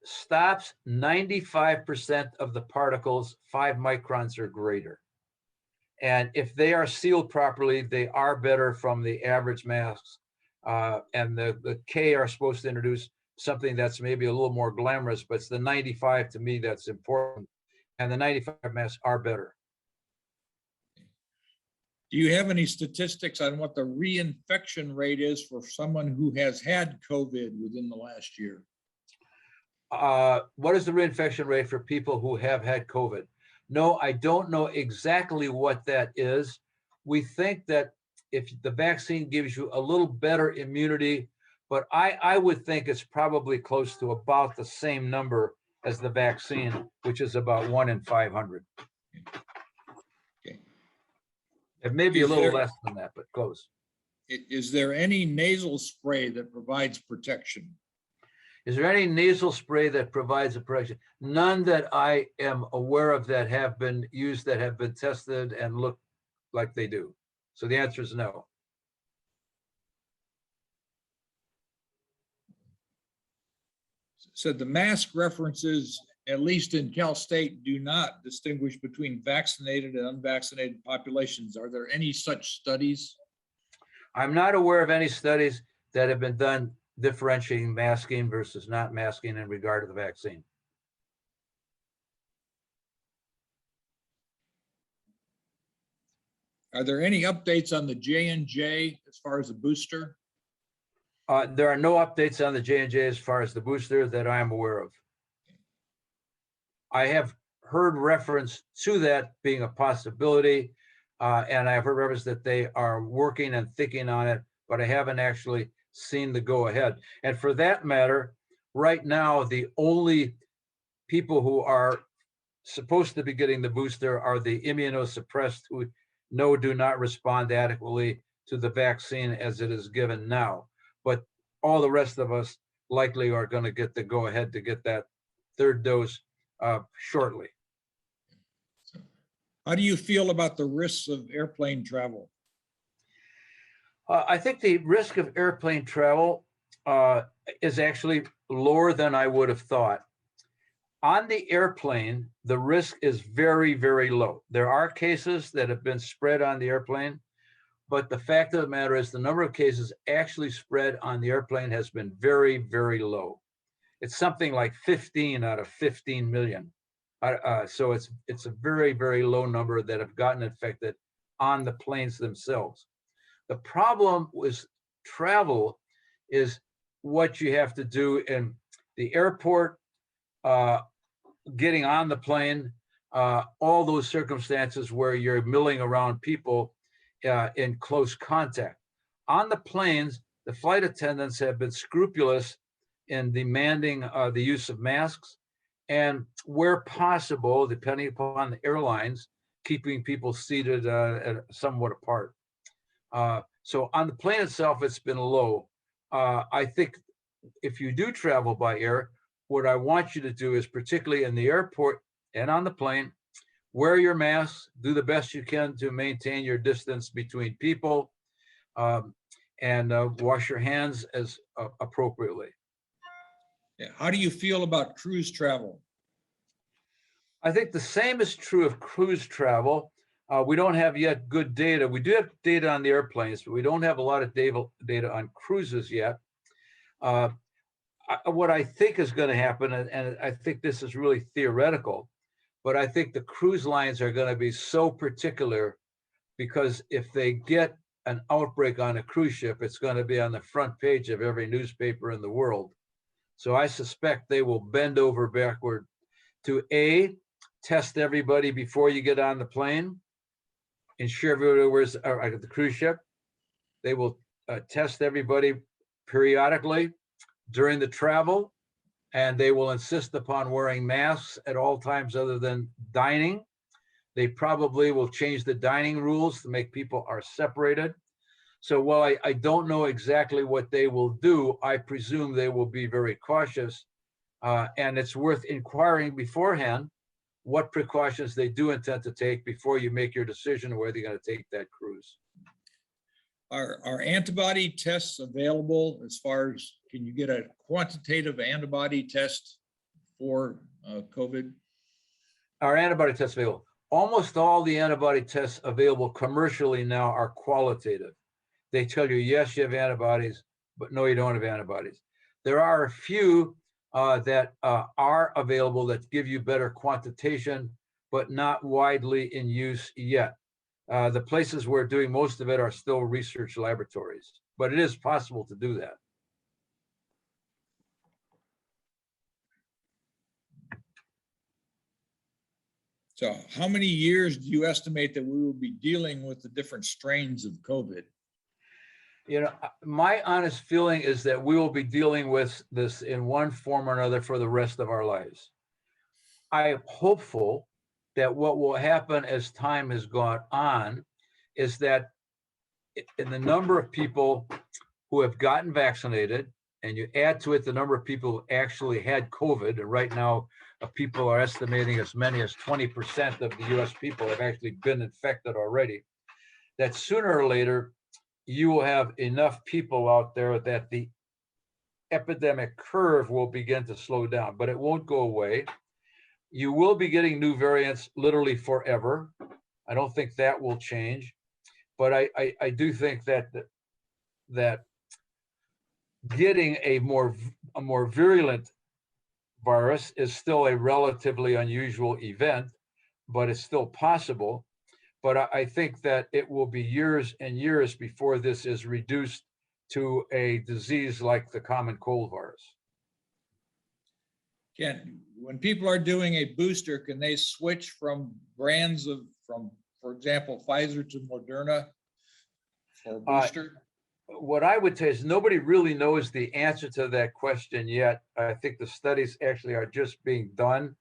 stops 95% of the particles 5 microns or greater. And if they are sealed properly, they are better from the average masks. And the K are supposed to introduce something that's maybe a little more glamorous, but it's the 95 to me that's important. And the 95 masks are better. Do you have any statistics on what the reinfection rate is for someone who has had COVID within the last year? What is the reinfection rate for people who have had COVID? No, I don't know exactly what that is. We think that if the vaccine gives you a little better immunity, but I would think it's probably close to about the same number as the vaccine, which is about 1 in 500. It may be a Is little there- less than that, but close. Is there any nasal spray that provides protection? Is there any nasal spray that provides a protection? None that I am aware of that have been used, that have been tested and look like they do. So the answer is no. So the mask references, at least in Cal State, do not distinguish between vaccinated and unvaccinated populations. Are there any such studies? I'm not aware of any studies that have been done differentiating masking versus not masking in regard to the vaccine. Are there any updates on the J&J as far as the booster? There are no updates on the J&J as far as the booster that I am aware of. I have heard reference to that being a possibility, and I've heard reference that they are working and thinking on it, but I haven't actually seen the go ahead. And for that matter, right now, the only people who are supposed to be getting the booster are the immunosuppressed who do not respond adequately to the vaccine as it is given now. But all the rest of us likely are going to get the go ahead to get that third dose shortly. How do you feel about the risks of airplane travel? I think the risk of airplane travel is actually lower than I would have thought. On the airplane, the risk is very, very low. There are cases that have been spread on the airplane, but the fact of the matter is the number of cases actually spread on the airplane has been very, very low. It's something like 15 out of 15 million. So it's a very, very low number that have gotten infected on the planes themselves. The problem with travel is what you have to do in the airport, getting on the plane, all those circumstances where you're milling around people in close contact. On the planes, the flight attendants have been scrupulous in demanding the use of masks, and where possible, depending upon the airlines, keeping people seated somewhat apart. So on the plane itself, it's been low. I think if you do travel by air, what I want you to do is, particularly in the airport and on the plane, wear your masks, do the best you can to maintain your distance between people, and wash your hands as appropriately. Yeah. How do you feel about cruise travel? I think the same is true of cruise travel. We don't have yet good data. We do have data on the airplanes, but we don't have a lot of data on cruises yet. What I think is going to happen, and I think this is really theoretical, but I think the cruise lines are going to be so particular, because if they get an outbreak on a cruise ship, it's going to be on the front page of every newspaper in the world. So I suspect they will bend over backward to A, test everybody before you get on the plane, ensure everybody wears at the cruise ship. They will test everybody periodically during the travel, and they will insist upon wearing masks at all times other than dining. They probably will change the dining rules to make people are separated. So while I don't know exactly what they will do, I presume they will be very cautious, and it's worth inquiring beforehand what precautions they do intend to take before you make your decision whether you're going to take that cruise. Are antibody tests available as far as, can you get a quantitative antibody test for COVID? Our antibody tests available. Almost all the antibody tests available commercially now are qualitative. They tell you, yes, you have antibodies, but no, you don't have antibodies. There are a few that are available that give you better quantitation, but not widely in use yet. The places where doing most of it are still research laboratories, but it is possible to do that. So how many years do you estimate that we will be dealing with the different strains of COVID? You know, my honest feeling is that we will be dealing with this in one form or another for the rest of our lives. I am hopeful that what will happen as time has gone on is that in the number of people who have gotten vaccinated, and you add to it the number of people who actually had COVID, and right now people are estimating as many as 20% of the US people have actually been infected already, that sooner or later, you will have enough people out there that the epidemic curve will begin to slow down, but it won't go away. You will be getting new variants literally forever. I don't think that will change, but I do think that getting a more virulent virus is still a relatively unusual event, but it's still possible. But I think that it will be years and years before this is reduced to a disease like the common cold virus. When people are doing a booster, can they switch from brands for example, Pfizer to Moderna for a booster? What I would say is nobody really knows the answer to that question yet. I think the studies actually are just being done,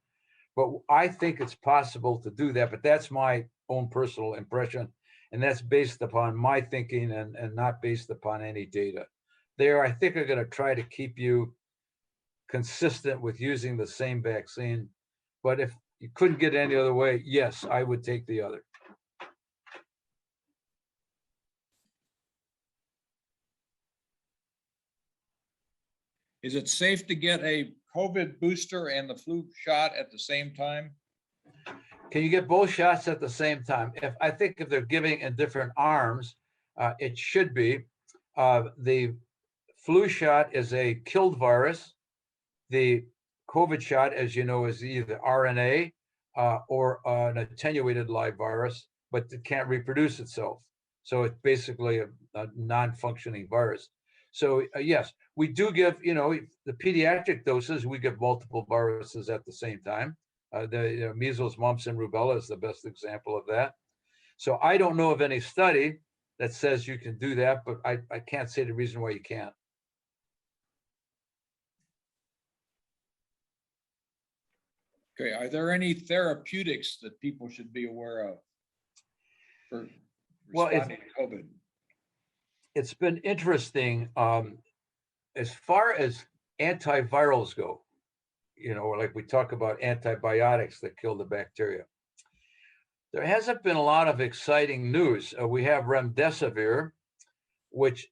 but I think it's possible to do that. But that's my own personal impression, and that's based upon my thinking and not based upon any data. I think are going to try to keep you consistent with using the same vaccine, but if you couldn't get any other way, yes, I would take the other. Is it safe to get a COVID booster and the flu shot at the same time? Can you get both shots at the same time? I think if they're giving in different arms, it should be. The flu shot is a killed virus. The COVID shot, as you know, is either RNA or an attenuated live virus, but it can't reproduce itself. So it's basically a non-functioning virus. So yes, we do give, the pediatric doses, we give multiple viruses at the same time. The measles, mumps, and rubella is the best example of that. So I don't know of any study that says you can do that, but I can't say the reason why you can't. Okay, are there any therapeutics that people should be aware of for responding to COVID? It's been interesting as far as antivirals go, like we talk about antibiotics that kill the bacteria. There hasn't been a lot of exciting news. We have remdesivir, which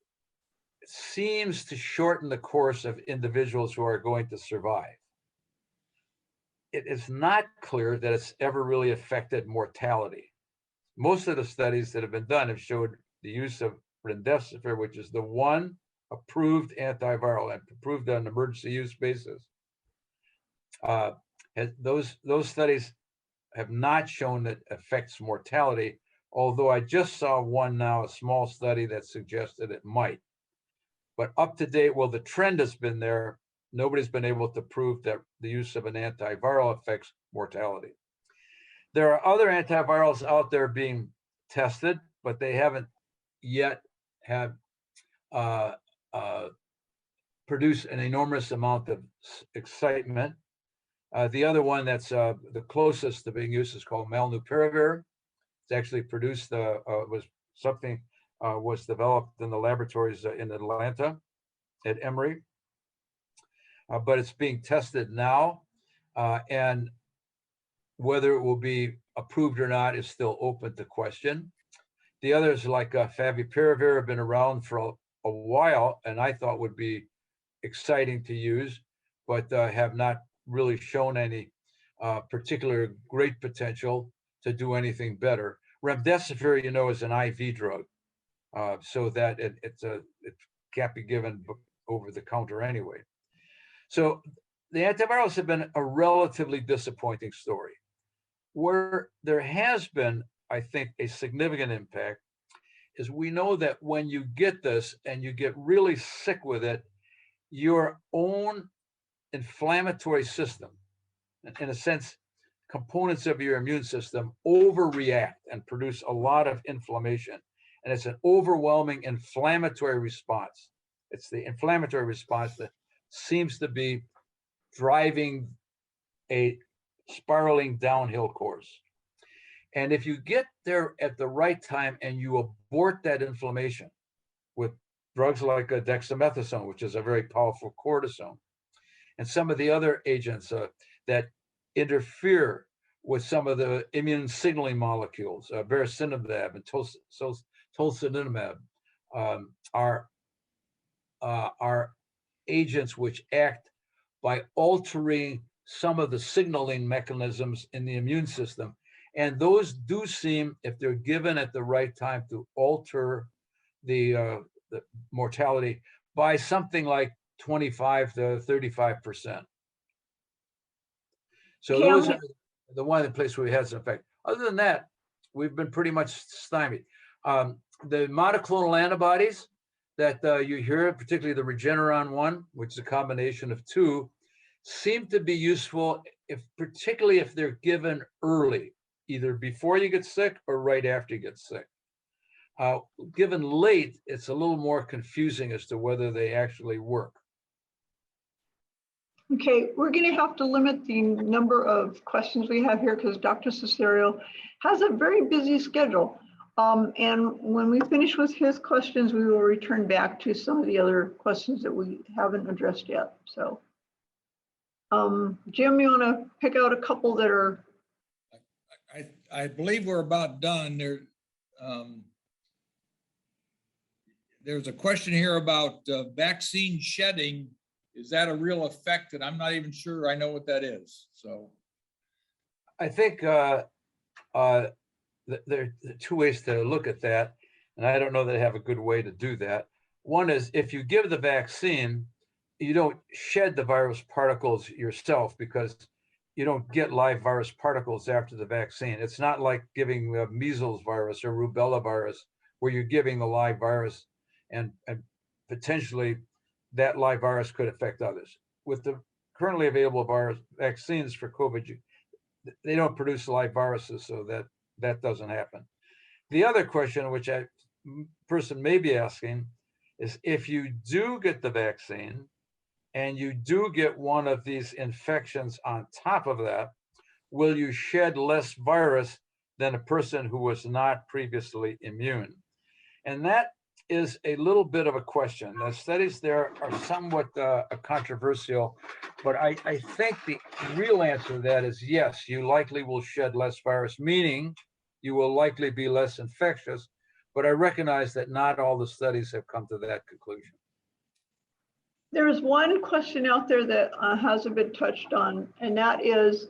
seems to shorten the course of individuals who are going to survive. It is not clear that it's ever really affected mortality. Most of the studies that have been done have showed the use of remdesivir, which is the one approved antiviral and approved on an emergency use basis. Those studies have not shown that it affects mortality, although I just saw one now, a small study that suggested it might. But up to date, well, the trend has been there. Nobody's been able to prove that the use of an antiviral affects mortality. There are other antivirals out there being tested, but they haven't yet have produced an enormous amount of excitement. The other one that's the closest to being used is called molnupiravir. It's actually produced, was developed in the laboratories in Atlanta at Emory. But it's being tested now, and whether it will be approved or not is still open to question. The others, like favipiravir, have been around for a while, and I thought would be exciting to use, but have not really shown any particular great potential to do anything better. Remdesivir, is an IV drug, so that it can't be given over the counter anyway. So the antivirals have been a relatively disappointing story. Where there has been, I think, a significant impact is we know that when you get this and you get really sick with it, your own inflammatory system, in a sense, components of your immune system overreact and produce a lot of inflammation. And it's an overwhelming inflammatory response. It's the inflammatory response that seems to be driving a spiraling downhill course. And if you get there at the right time and you abort that inflammation with drugs like dexamethasone, which is a very powerful cortisone, and some of the other agents that interfere with some of the immune signaling molecules, baricitinib and tocilizumab, are agents which act by altering some of the signaling mechanisms in the immune system. And those do seem, if they're given at the right time, to alter the mortality by something like 25 to 35%. So those are the one place where we had some effect. Other than that, we've been pretty much stymied. The monoclonal antibodies that you hear, particularly the Regeneron one, which is a combination of two, seem to be useful, particularly if they're given early, either before you get sick or right after you get sick. Given late, it's a little more confusing as to whether they actually work. Okay, we're going to have to limit the number of questions we have here because Dr. Cesario has a very busy schedule. And when we finish with his questions, we will return back to some of the other questions that we haven't addressed yet. So, Jim, you want to pick out a couple that are? I believe we're about done. There's a question here about vaccine shedding. Is that a real effect? And I'm not even sure I know what that is. So I think there are two ways to look at that. And I don't know that I have a good way to do that. One is if you give the vaccine, you don't shed the virus particles yourself because you don't get live virus particles after the vaccine. It's not like giving the measles virus or rubella virus where you're giving the live virus and potentially that live virus could affect others. With the currently available virus vaccines for COVID, they don't produce live viruses, so that doesn't happen. The other question, which a person may be asking, is if you do get the vaccine and you do get one of these infections on top of that, will you shed less virus than a person who was not previously immune? And that is a little bit of a question. The studies there are somewhat controversial, but I think the real answer to that is yes, you likely will shed less virus, meaning you will likely be less infectious, but I recognize that not all the studies have come to that conclusion. There's one question out there that hasn't been touched on, and that is,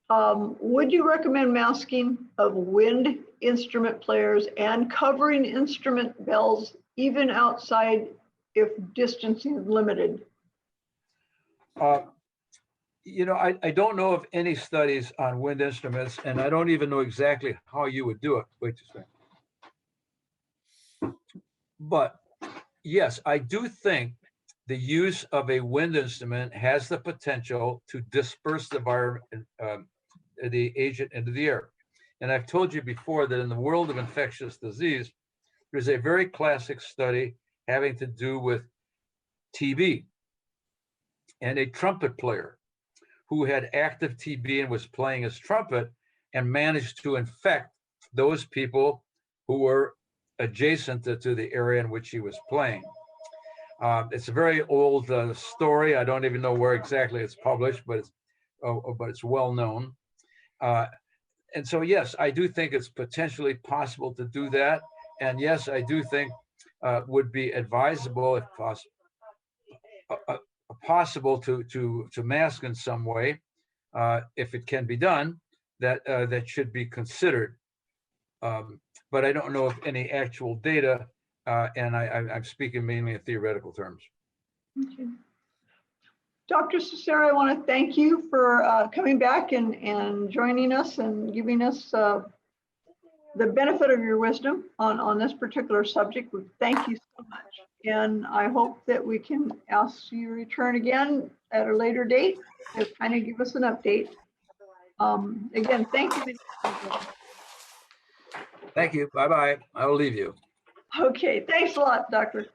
would you recommend masking of wind instrument players and covering instrument bells even outside if distancing is limited? I don't know of any studies on wind instruments, and I don't even know exactly how you would do it. Wait just a second. But yes, I do think the use of a wind instrument has the potential to disperse the the agent into the air. And I've told you before that in the world of infectious disease, there's a very classic study having to do with TB and a trumpet player who had active TB and was playing his trumpet and managed to infect those people who were adjacent to the area in which he was playing. It's a very old story. I don't even know where exactly it's published, but it's well known. And so, yes, I do think it's potentially possible to do that. And yes, I do think would be advisable, if possible, to mask in some way, if it can be done. That should be considered. But I don't know of any actual data, and I'm speaking mainly in theoretical terms. Okay. Dr. Cesario, I want to thank you for coming back and joining us and giving us the benefit of your wisdom on this particular subject. We thank you so much. And I hope that we can ask you to return again at a later date to kind of give us an update. Again, thank you. Thank you. Bye-bye. I will leave you. Okay, thanks a lot, Doctor.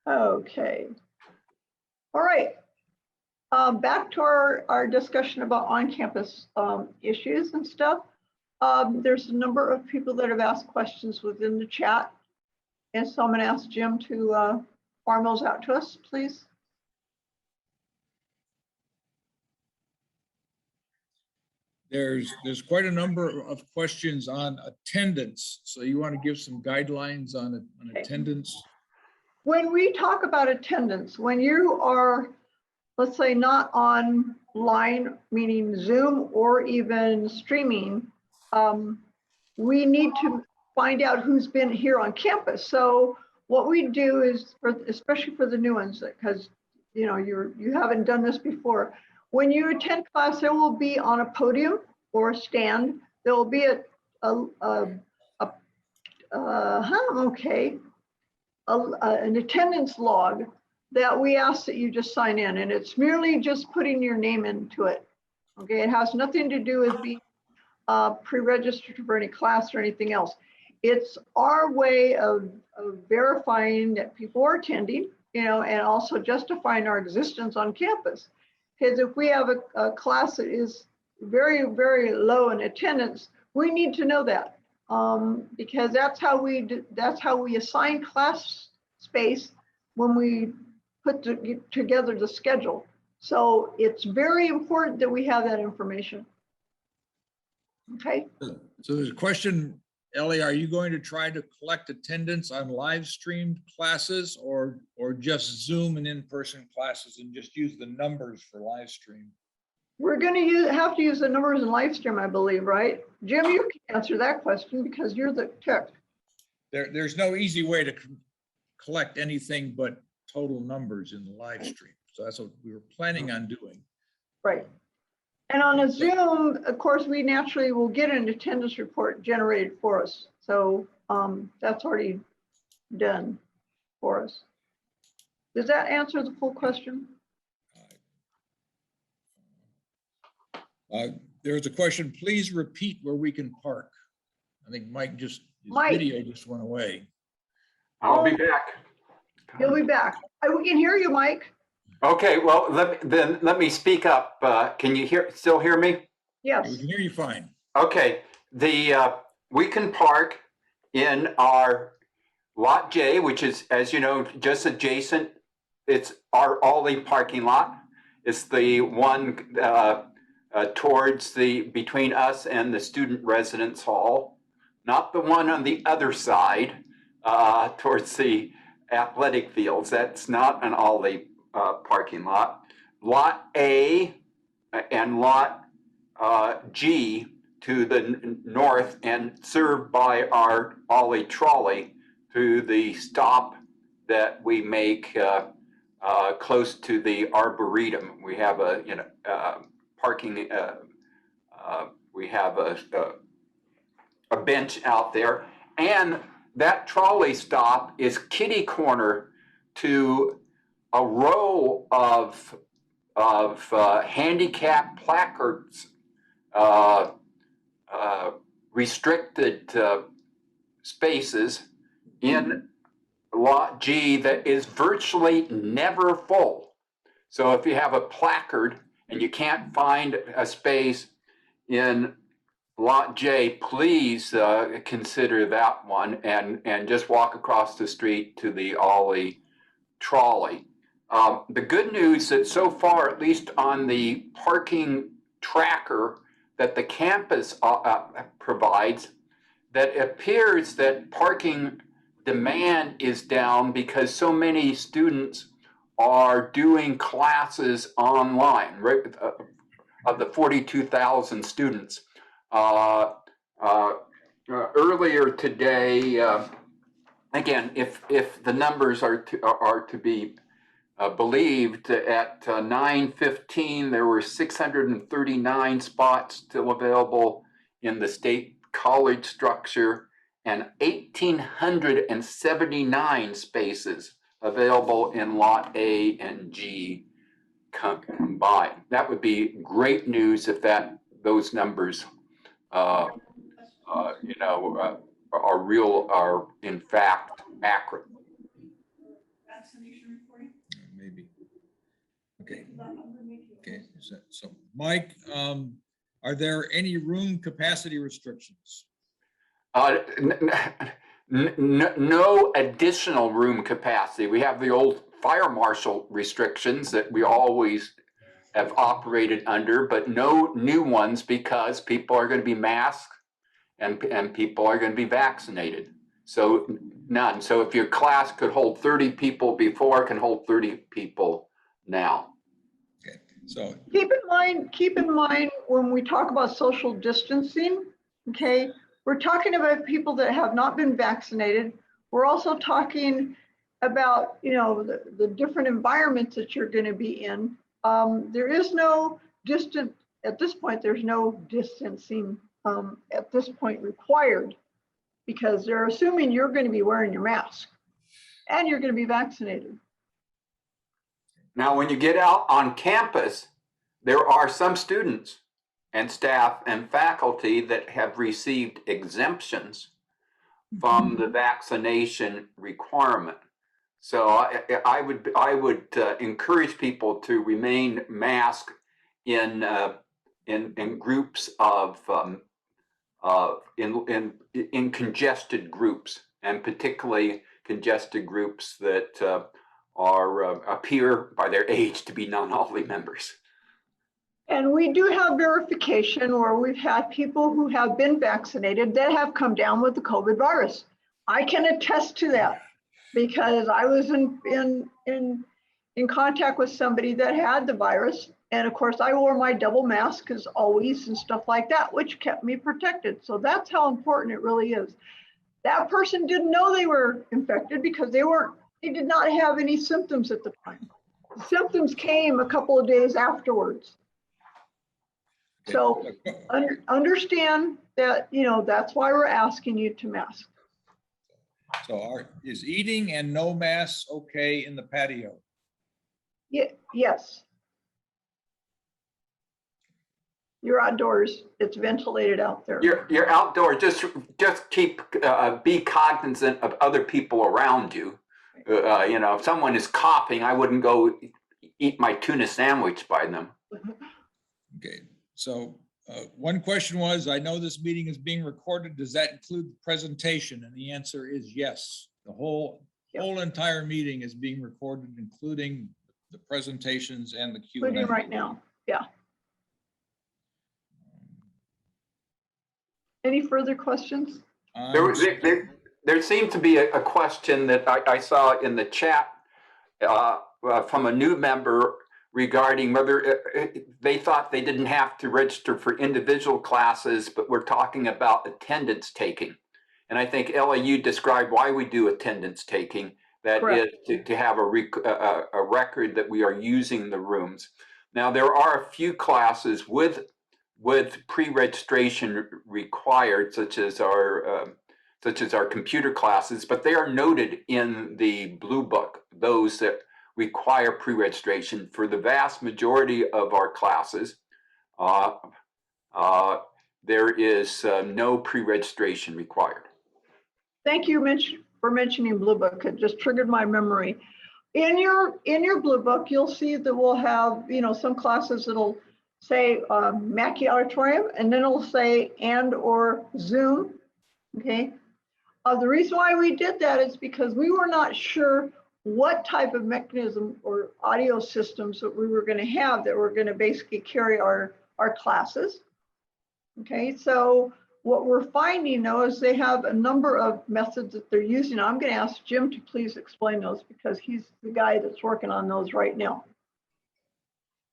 Okay. All right. Back to our discussion about on-campus issues and stuff. There's a number of people that have asked questions within the chat. And so I'm going to ask Jim to farm those out to us, please. There's quite a number of questions on attendance. So you want to give some guidelines on attendance? When we talk about attendance, when you are, let's say, not online, meaning Zoom or even streaming, we need to find out who's been here on campus. So what we do is, especially for the new ones, because you haven't done this before. When you attend class, there will be on a podium or a stand. There will be an attendance log that we ask that you just sign in, and it's merely just putting your name into it. Okay, it has nothing to do with being pre-registered for any class or anything else. It's our way of verifying that people are attending, and also justifying our existence on campus. Because if we have a class that is very, very low in attendance, we need to know that. Because that's how we assign class space when we put together the schedule. So it's very important that we have that information. Okay. So there's a question, Ellie, are you going to try to collect attendance on live streamed classes or just Zoom and in-person classes and just use the numbers for live stream? We're going to have to use the numbers in live stream, I believe, right? Jim, you can answer that question because you're the tech. There's no easy way to collect anything but total numbers in the live stream. So that's what we were planning on doing. Right. And on a Zoom, of course, we naturally will get an attendance report generated for us. So that's already done for us. Does that answer the full question? There's a question, please repeat where we can park. I think his video just went away. I'll be back. He'll be back. We can hear you, Mike. Okay, well, let me speak up. Can you still hear me? Yes. We can hear you fine. Okay, we can park in our Lot J, which is, as you know, just adjacent. It's our OLLI parking lot. It's the one towards between us and the student residence hall, not the one on the other side towards the athletic fields. That's not an OLLI parking lot. Lot A and Lot G to the north and served by our OLLI trolley to the stop that we make close to the Arboretum. We have a parking. We have a bench out there, and that trolley stop is kitty corner to a row of handicap placards, restricted spaces in Lot G that is virtually never full. So if you have a placard and you can't find a space in Lot J, please consider that one and just walk across the street to the OLLI trolley. The good news that so far, at least on the parking tracker that the campus provides, that appears that parking demand is down because so many students are doing classes online, right? Of the 42,000 students. Earlier today, again, if the numbers are to be believed, at 9:15 there were 639 spots still available in the state college structure and 1,879 spaces available in Lot A and G combined. That would be great news if those numbers are in fact accurate. Maybe. Okay. So Mike, are there any room capacity restrictions? No additional room capacity. We have the old fire marshal restrictions that we always have operated under, but no new ones because people are going to be masked and people are going to be vaccinated. So none. So if your class could hold 30 people before, it can hold 30 people now. Okay, so Keep in mind when we talk about social distancing, okay, we're talking about people that have not been vaccinated. We're also talking about, you know, the different environments that you're going to be in. There is no distance at this point. There's no distancing at this point required because they're assuming you're going to be wearing your mask and you're going to be vaccinated. Now, when you get out on campus, there are some students and staff and faculty that have received exemptions from the vaccination requirement. So I would encourage people to remain masked in groups of in congested groups, and particularly congested groups that appear by their age to be non-OLLI members. And we do have verification where we've had people who have been vaccinated that have come down with the COVID virus. I can attest to that because I was in contact with somebody that had the virus. And of course, I wore my double mask as always and stuff like that, which kept me protected. So that's how important it really is. That person didn't know they were infected because they did not have any symptoms at the time. The symptoms came a couple of days afterwards. So understand that, you know, that's why we're asking you to mask. So is eating and no masks okay in the patio? Yeah, yes. You're outdoors. It's ventilated out there. You're outdoors. Just keep be cognizant of other people around you. You know, if someone is coughing, I wouldn't go eat my tuna sandwich by them. Okay. So one question was, I know this meeting is being recorded. Does that include the presentation? And the answer is yes. The whole entire meeting is being recorded, including the presentations and the Q&A. Including right now. Yeah. Any further questions? There seemed to be a question that I saw in the chat from a new member regarding whether they thought they didn't have to register for individual classes, but we're talking about attendance taking. And I think Ellie, you described why we do attendance taking. That Correct. Is to have a record that we are using the rooms. Now, there are a few classes with pre-registration required, such as our computer classes, but they are noted in the Blue Book, those that require pre-registration. For the vast majority of our classes, there is no pre-registration required. Thank you for mentioning Blue Book. It just triggered my memory. In your Blue Book, you'll see that we'll have, you know, some classes that'll say Mackey Auditorium, and then it'll say and or Zoom. Okay. The reason why we did that is because we were not sure what type of mechanism or audio systems that we were going to have that were going to basically carry our classes. Okay, so what we're finding though is they have a number of methods that they're using. I'm going to ask Jim to please explain those because he's the guy that's working on those right now.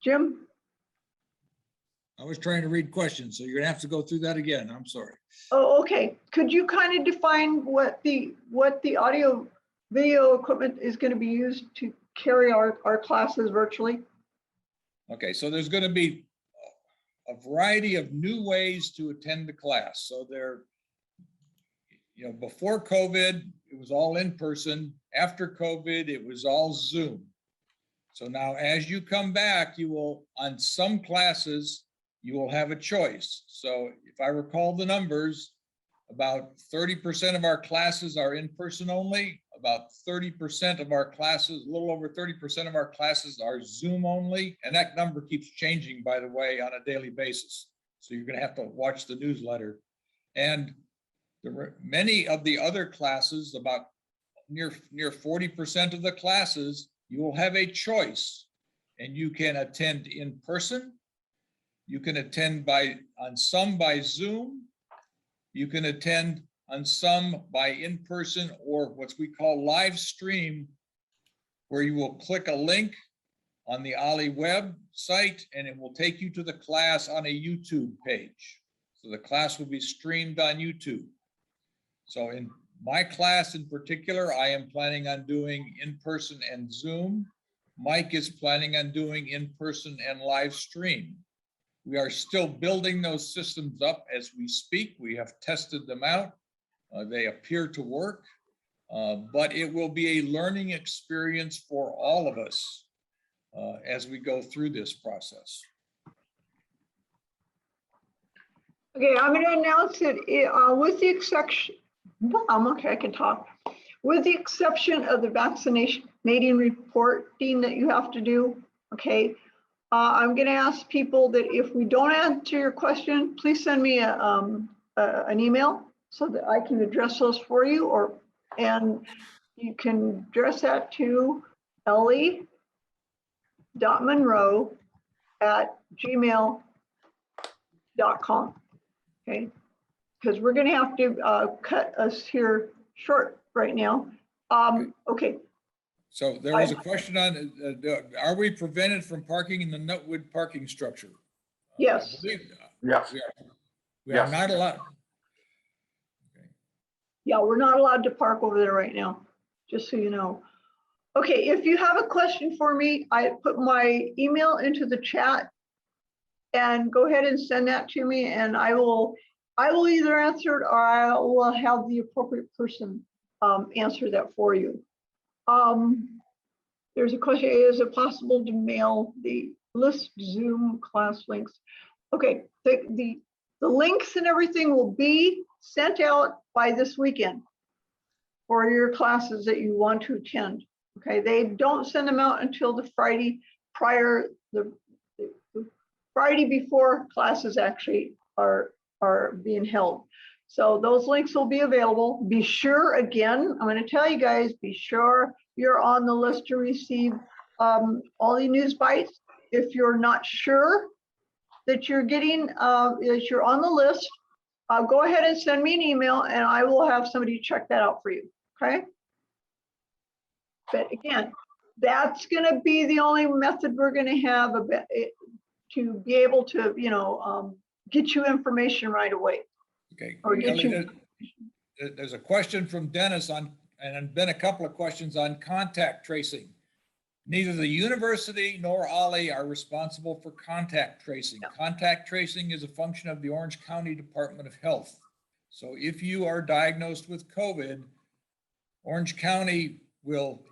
Jim? I was trying to read questions, so you're gonna have to go through that again. I'm sorry. Oh, okay. Could you kind of define what the audio video equipment is going to be used to carry our classes virtually? Okay, so there's going to be a variety of new ways to attend the class. So there, you know, before COVID, it was all in person. After COVID, it was all Zoom. So now as you come back, you will, on some classes, you will have a choice. So if I recall the numbers, about 30% of our classes are in person only, about 30% of our classes, a little over 30% of our classes are Zoom only. And that number keeps changing, by the way, on a daily basis. So you're going to have to watch the newsletter. And many of the other classes, about near 40% of the classes, you will have a choice, and you can attend in person. You can attend on some by Zoom. You can attend on some by in-person, or what we call live stream, where you will click a link on the OLLI website and it will take you to the class on a YouTube page. So the class will be streamed on YouTube. So in my class in particular, I am planning on doing in-person and Zoom. Mike is planning on doing in-person and live stream. We are still building those systems up as we speak. We have tested them out. They appear to work, but it will be a learning experience for all of us as we go through this process. Okay, I'm going to announce it with the exception, I'm okay, I can talk. With the exception of the vaccinating reporting that you have to do, okay? I'm going to ask people that if we don't answer your question, please send me an email so that I can address those for you, and you can address that to ellie.monroe@gmail.com. Okay, because we're going to have to cut us here short right now. Okay. So there was a question on, are we prevented from parking in the Nutwood parking structure? Yes. Yes. We are not allowed. Okay. Yeah, we're not allowed to park over there right now, just so you know. Okay, if you have a question for me, I put my email into the chat, and go ahead and send that to me, and I will either answer it or I will have the appropriate person answer that for you. There's a question, is it possible to mail the list Zoom class links? Okay, the links and everything will be sent out by this weekend for your classes that you want to attend. Okay, they don't send them out until the Friday prior, the Friday before classes actually are being held. So those links will be available. Be sure, again, I'm going to tell you guys, be sure you're on the list to receive all the news bites. If you're not sure that you're getting, that you're on the list, go ahead and send me an email and I will have somebody check that out for you, okay? But again, that's going to be the only method we're going to have to be able to, you know, get you information right away. Okay. Or get you. There's a question from Dennis on, and been a couple of questions on contact tracing. Neither the university nor OLLI are responsible for contact tracing. No. Contact tracing is a function of the Orange County Department of Health. So if you are diagnosed with COVID, Orange County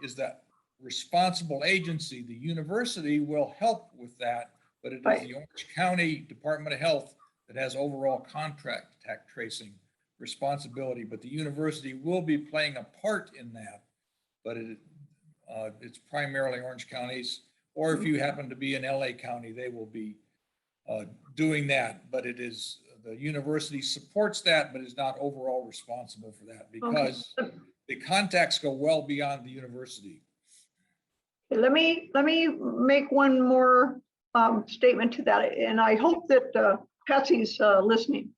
is the responsible agency. The university will help with that, but it is the Orange County Department of Health that has overall contact tracing responsibility, but the university will be playing a part in that, but it's primarily Orange County's, or if you happen to be in LA County, they will be doing that, but it is, the university supports that, but is not overall responsible for that because the contacts go well beyond the university. Let me make one more statement to that, and I hope that Patsy's listening.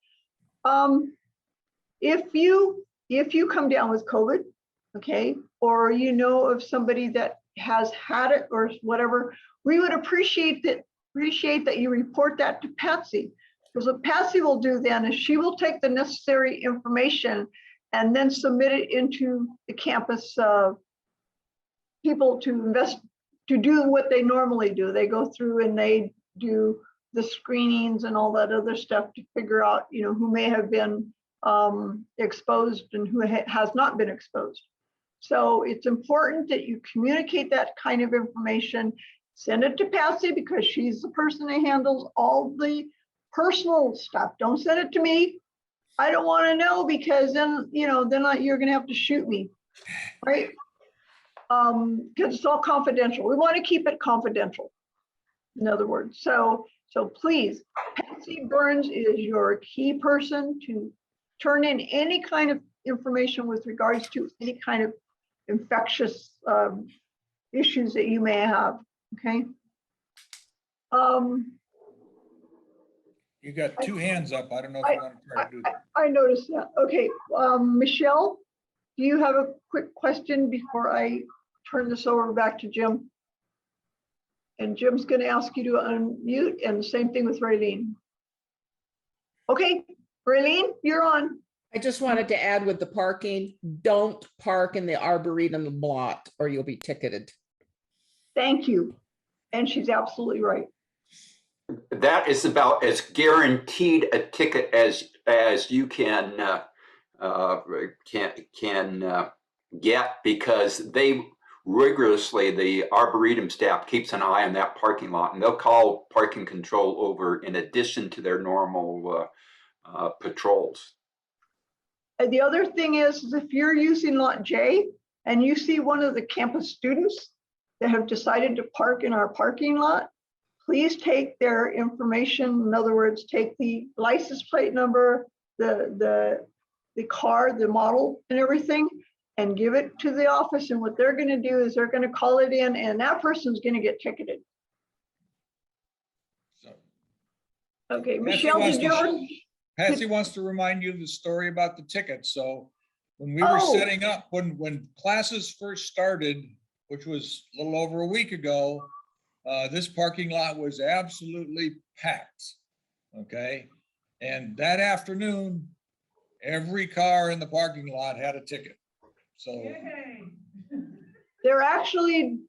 If you come down with COVID, okay, or you know of somebody that has had it or whatever, we would appreciate that you report that to Patsy, because what Patsy will do then is she will take the necessary information and then submit it into the campus people to do what they normally do. They go through and they do the screenings and all that other stuff to figure out, you know, who may have been exposed and who has not been exposed. So it's important that you communicate that kind of information. Send it to Patsy because she's the person that handles all the personal stuff. Don't send it to me. I don't want to know because then, you know, you're going to have to shoot me. right? Because it's all confidential. We want to keep it confidential, in other words. So please, Patsy Burns is your key person to turn in any kind of information with regards to any kind of infectious issues that you may have, okay? You got two hands up. I don't know if you want to try to do that. I noticed that. Okay, Michelle, do you have a quick question before I turn this over back to Jim? And Jim's going to ask you to unmute, and the same thing with Raylene. Okay, Raylene, you're on. I just wanted to add with the parking, don't park in the Arboretum lot or you'll be ticketed. Thank you. And she's absolutely right. That is about as guaranteed a ticket as you can get, because they rigorously, the Arboretum staff keeps an eye on that parking lot, and they'll call parking control over in addition to their normal patrols. And the other thing is if you're using lot J and you see one of the campus students that have decided to park in our parking lot, please take their information. In other words, take the license plate number, the car, the model and everything, and give it to the office. And what they're going to do is they're going to call it in, and that person's going to get ticketed. So, Okay, Michelle, did you ever? Patsy wants to remind you of the story about the tickets. So when we were Oh. setting up, when classes first started, which was a little over a week ago, this parking lot was absolutely packed. Okay. And that afternoon, every car in the parking lot had a ticket. So They're actually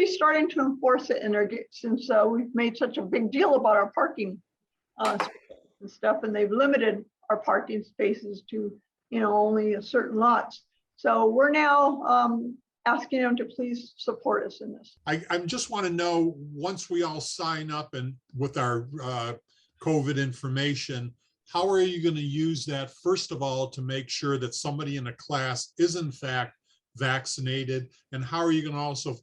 starting to enforce it, and since we've made such a big deal about our parking and stuff, and they've limited our parking spaces to, only a certain lots. So we're now asking them to please support us in this. I just want to know, once we all sign up and with our COVID information, how are you going to use that, first of all, to make sure that somebody in a class is in fact vaccinated? And how are you going to also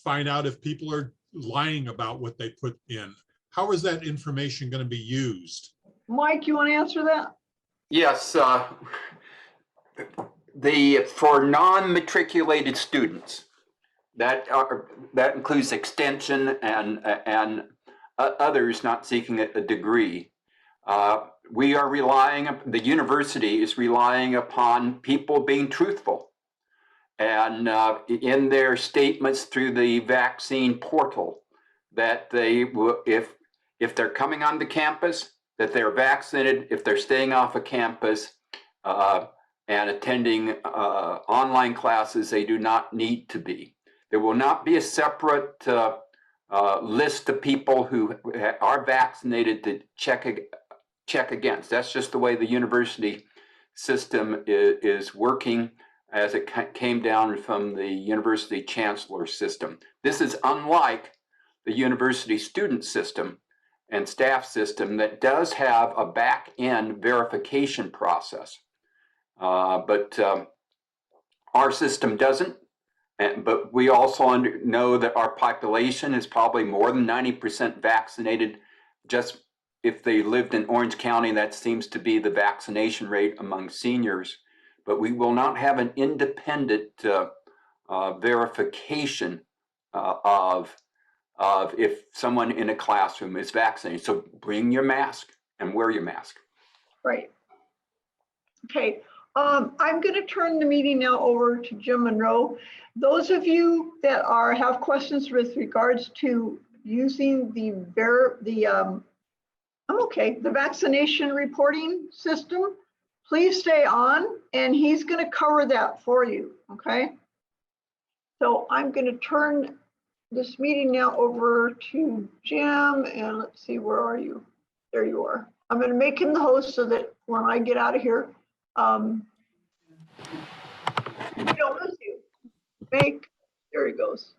find out if people are lying about what they put in? How is that information going to be used? Mike, you want to answer that? Yes, for non-matriculated students, that includes extension and others not seeking a degree. We are the university is relying upon people being truthful, and in their statements through the vaccine portal, that they will, if they're coming onto campus, that they're vaccinated. If they're staying off of campus and attending online classes, they do not need to be. There will not be a separate list of people who are vaccinated to check against. That's just the way the university system is working, as it came down from the university chancellor system. This is unlike the university student system and staff system that does have a back-end verification process. But our system doesn't. But we also know that our population is probably more than 90% vaccinated. Just if they lived in Orange County, that seems to be the vaccination rate among seniors. But we will not have an independent verification of if someone in a classroom is vaccinated. So bring your mask and wear your mask. Right. Okay. I'm going to turn the meeting now over to Jim Monroe. Those of you that have questions with regards to using the vaccination reporting system, please stay on, and he's going to cover that for you. Okay. So I'm going to turn this meeting now over to Jim, and let's see, where are you? There you are. I'm going to make him the host so that when I get out of here, we don't lose you. There he goes.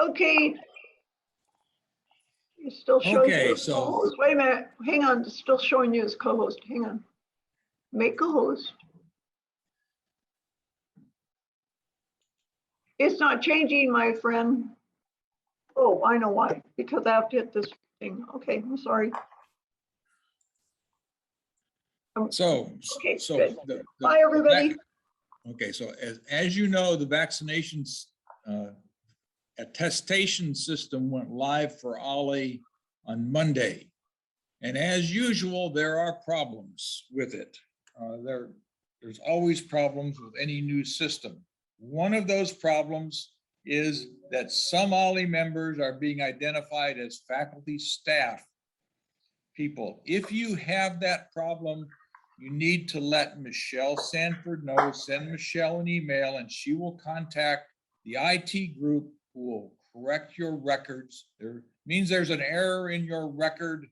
Okay. It still shows Okay, you as so- co-host. Wait a minute, hang on, it's still showing you as co-host, hang on. make a host. It's not changing, my friend. Oh, I know why, because I have to hit this thing. Okay, I'm sorry. So, Okay, so. good. the- Bye, everybody. Okay, so as you know, the vaccinations attestation system went live for OLLI on Monday. And as usual, there are problems with it. There's always problems with any new system. One of those problems is that some OLLI members are being identified as faculty, staff people. If you have that problem, you need to let Michelle Sanford know. Send Michelle an email and she will contact the IT group who will correct your records. There means there's an error in your record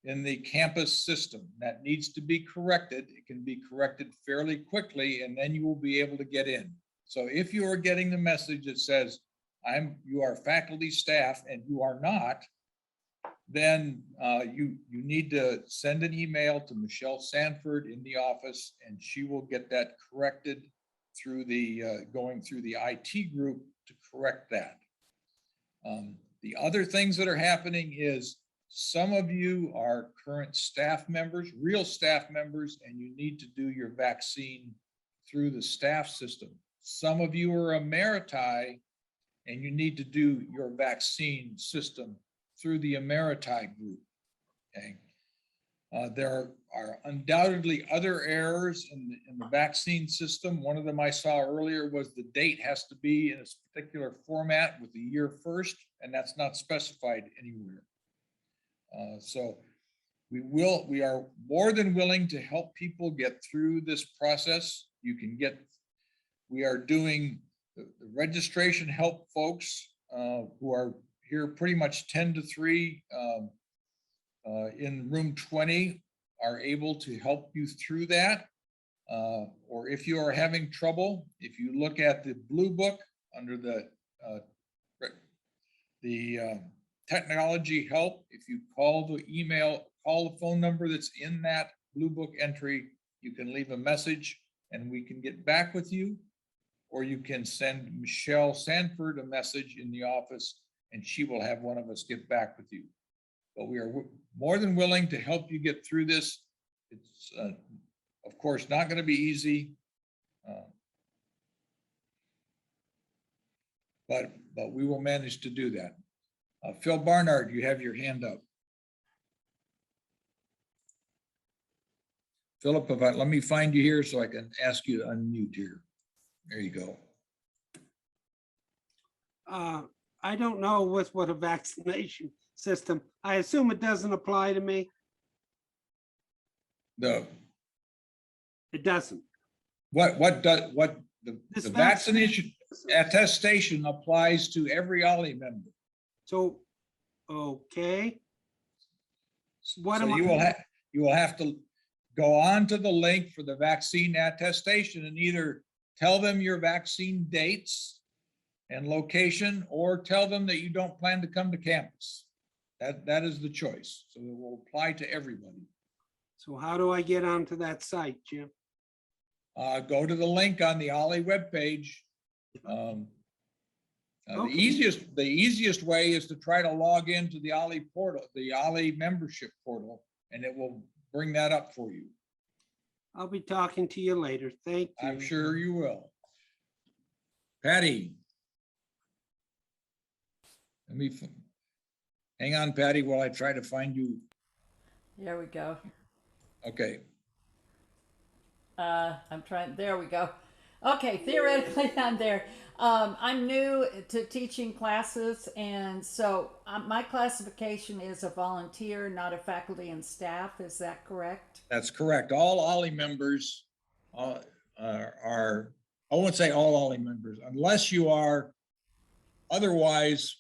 in the campus system that needs to be corrected. It can be corrected fairly quickly and then you will be able to get in. So if you are getting the message that says, you are faculty, staff, and you are not, then you need to send an email to Michelle Sanford in the office and she will get that corrected through going through the IT group to correct that. The other things that are happening is some of you are current staff members, real staff members, and you need to do your vaccine through the staff system. Some of you are emeriti and you need to do your vaccine system through the emeriti group. Okay. There are undoubtedly other errors in the vaccine system. One of them I saw earlier was the date has to be in a particular format with the year first, and that's not specified anywhere. So we are more than willing to help people get through this process. We are doing the registration help folks who are here pretty much 10 to 3 in room 20 are able to help you through that. Or if you are having trouble, if you look at the blue book under the technology help, if you call the phone number that's in that blue book entry, you can leave a message and we can get back with you, or you can send Michelle Sanford a message in the office and she will have one of us get back with you. But we are more than willing to help you get through this. It's of course not going to be easy, but we will manage to do that. Phil Barnard, you have your hand up. Philip, let me find you here so I can ask you to unmute here. There you go. I don't know what a vaccination system. I assume it doesn't apply to me. The It doesn't. the This vaccination attestation applies to every OLLI member. So, okay. What So am you will have to go on to the link for the vaccine attestation and either tell them your vaccine dates and location, or tell them that you don't plan to come to campus. That is the choice. So it will apply to everybody. So how do I get onto that site, Jim? Go to the link on the OLLI webpage. Okay. The easiest way is to try to log into the OLLI portal, the OLLI membership portal, and it will bring that up for you. I'll be talking to you later. Thank you. I'm sure you will. Patty. Hang on, Patty, while I try to find you. There we go. Okay. I'm trying, there we go. Okay, theoretically I'm there. I'm new to teaching classes, and so my classification is a volunteer, not a faculty and staff. Is that correct? That's correct. All OLLI members are, I won't say all OLLI members, unless you are otherwise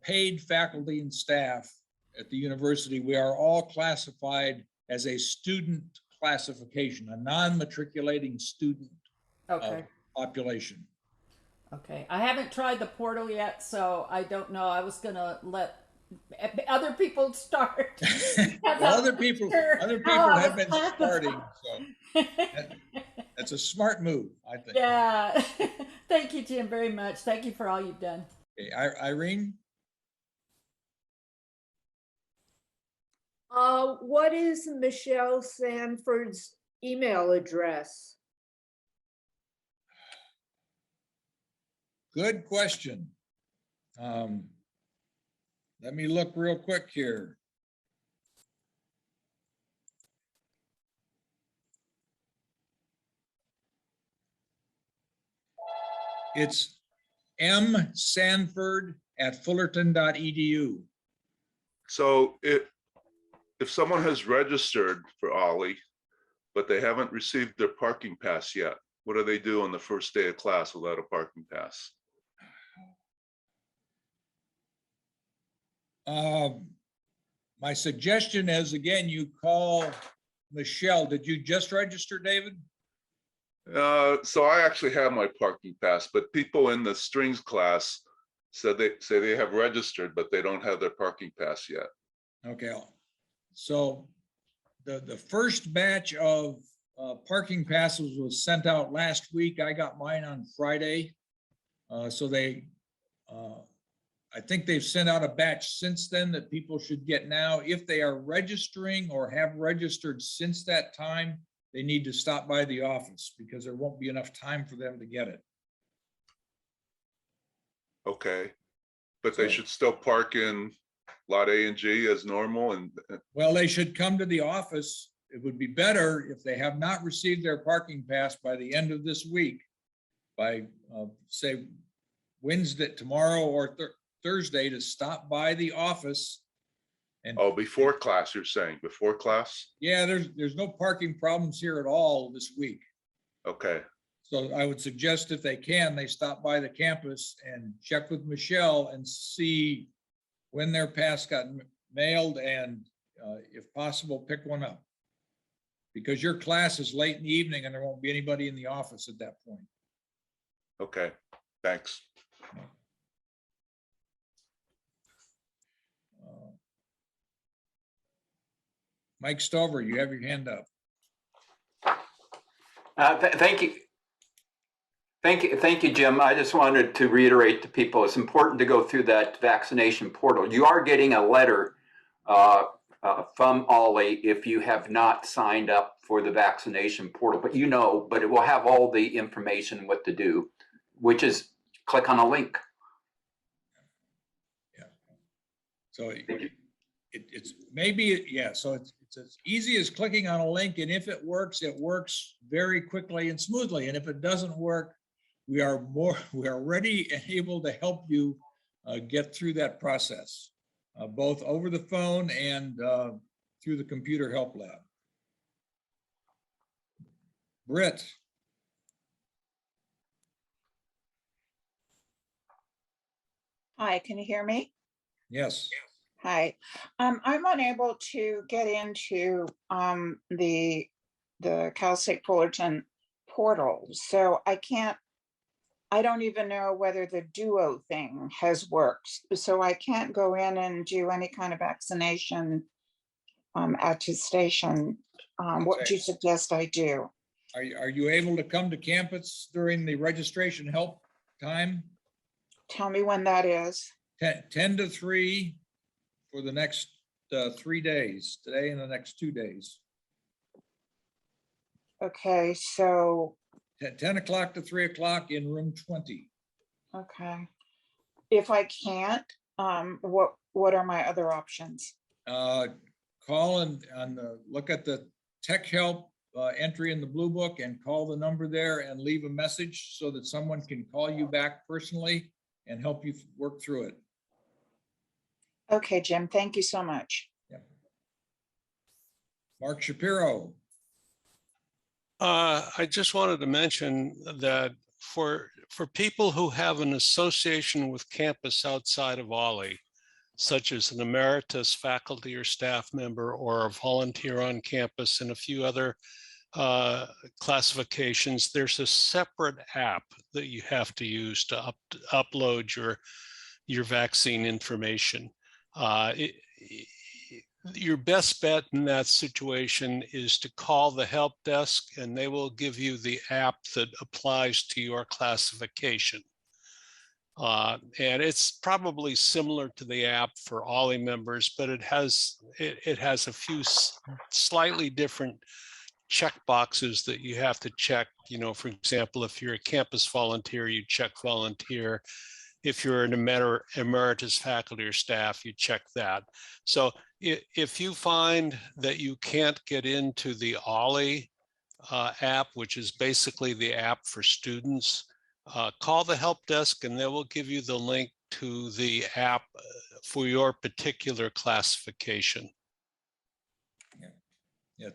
paid faculty and staff at the university. We are all classified as a student classification, a non-matriculating student population. Okay, I haven't tried the portal yet, so I don't know. I was gonna let other people start. Well, other people have been starting, so that's a smart move, I think. Yeah. Thank you, Jim, very much. Thank you for all you've done. Okay, Irene? What is Michelle Sanford's email address? Good question. Let me look real quick here. It's msanford@fullerton.edu. So if someone has registered for OLLI, but they haven't received their parking pass yet, what do they do on the first day of class without a parking pass? My suggestion is, again, you call Michelle. Did you just register, David? So I actually have my parking pass, but people in the strings class said they say they have registered, but they don't have their parking pass yet. Okay, so the first batch of parking passes was sent out last week. I got mine on Friday. So they, I think they've sent out a batch since then that people should get now. If they are registering or have registered since that time, they need to stop by the office because there won't be enough time for them to get it. Okay, but they So- should still park in lot A and G as normal and Well, they should come to the office. It would be better if they have not received their parking pass by the end of this week, by say Wednesday, tomorrow or Thursday, to stop by the office. And oh, before class, you're saying before class? yeah, there's no parking problems here at all this week. Okay, So I would suggest if they can, they stop by the campus and check with Michelle and see when their pass got mailed and if possible, pick one up. Because your class is late in the evening and there won't be anybody in the office at that point. okay, thanks. Mike Stover, you have your hand up. Thank you. Thank you, Jim. I just wanted to reiterate to people, it's important to go through that vaccination portal. You are getting a letter from OLLI if you have not signed up for the vaccination portal, but it will have all the information what to do, which is click on a link. Yeah. So it's maybe, yeah, so it's as easy as clicking on a link, and if it works very quickly and smoothly. And if it doesn't work, we are ready and able to help you get through that process, both over the phone and through the computer help lab. Britt. Hi, can you hear me? Yes. Hi, I'm unable to get into the Cal State Fullerton portal, so I don't even know whether the Duo thing has worked. So I can't go in and do any kind of vaccination attestation. What do you suggest I do? Are you able to come to campus during the registration help time? Tell me when that is. 10 to 3 for the next 3 days, today and the next 2 days. Okay, so 10 o'clock to 3 o'clock in room 20. okay. If I can't, what are my other options? Call and look at the tech help entry in the blue book and call the number there and leave a message so that someone can call you back personally and help you work through it. Okay, Jim, thank you so much. Yeah. Mark Shapiro. I just wanted to mention that for people who have an association with campus outside of OLLI, such as an emeritus faculty or staff member or a volunteer on campus and a few other classifications, there's a separate app that you have to use to upload your vaccine information. Your best bet in that situation is to call the help desk and they will give you the app that applies to your classification. And it's probably similar to the app for OLLI members, but it has a few slightly different check boxes that you have to check. You know, for example, if you're a campus volunteer, you check volunteer. If you're an emeritus faculty or staff, you check that. So if you find that you can't get into the OLLI app, which is basically the app for students, call the help desk and they will give you the link to the app for your particular classification. Yeah.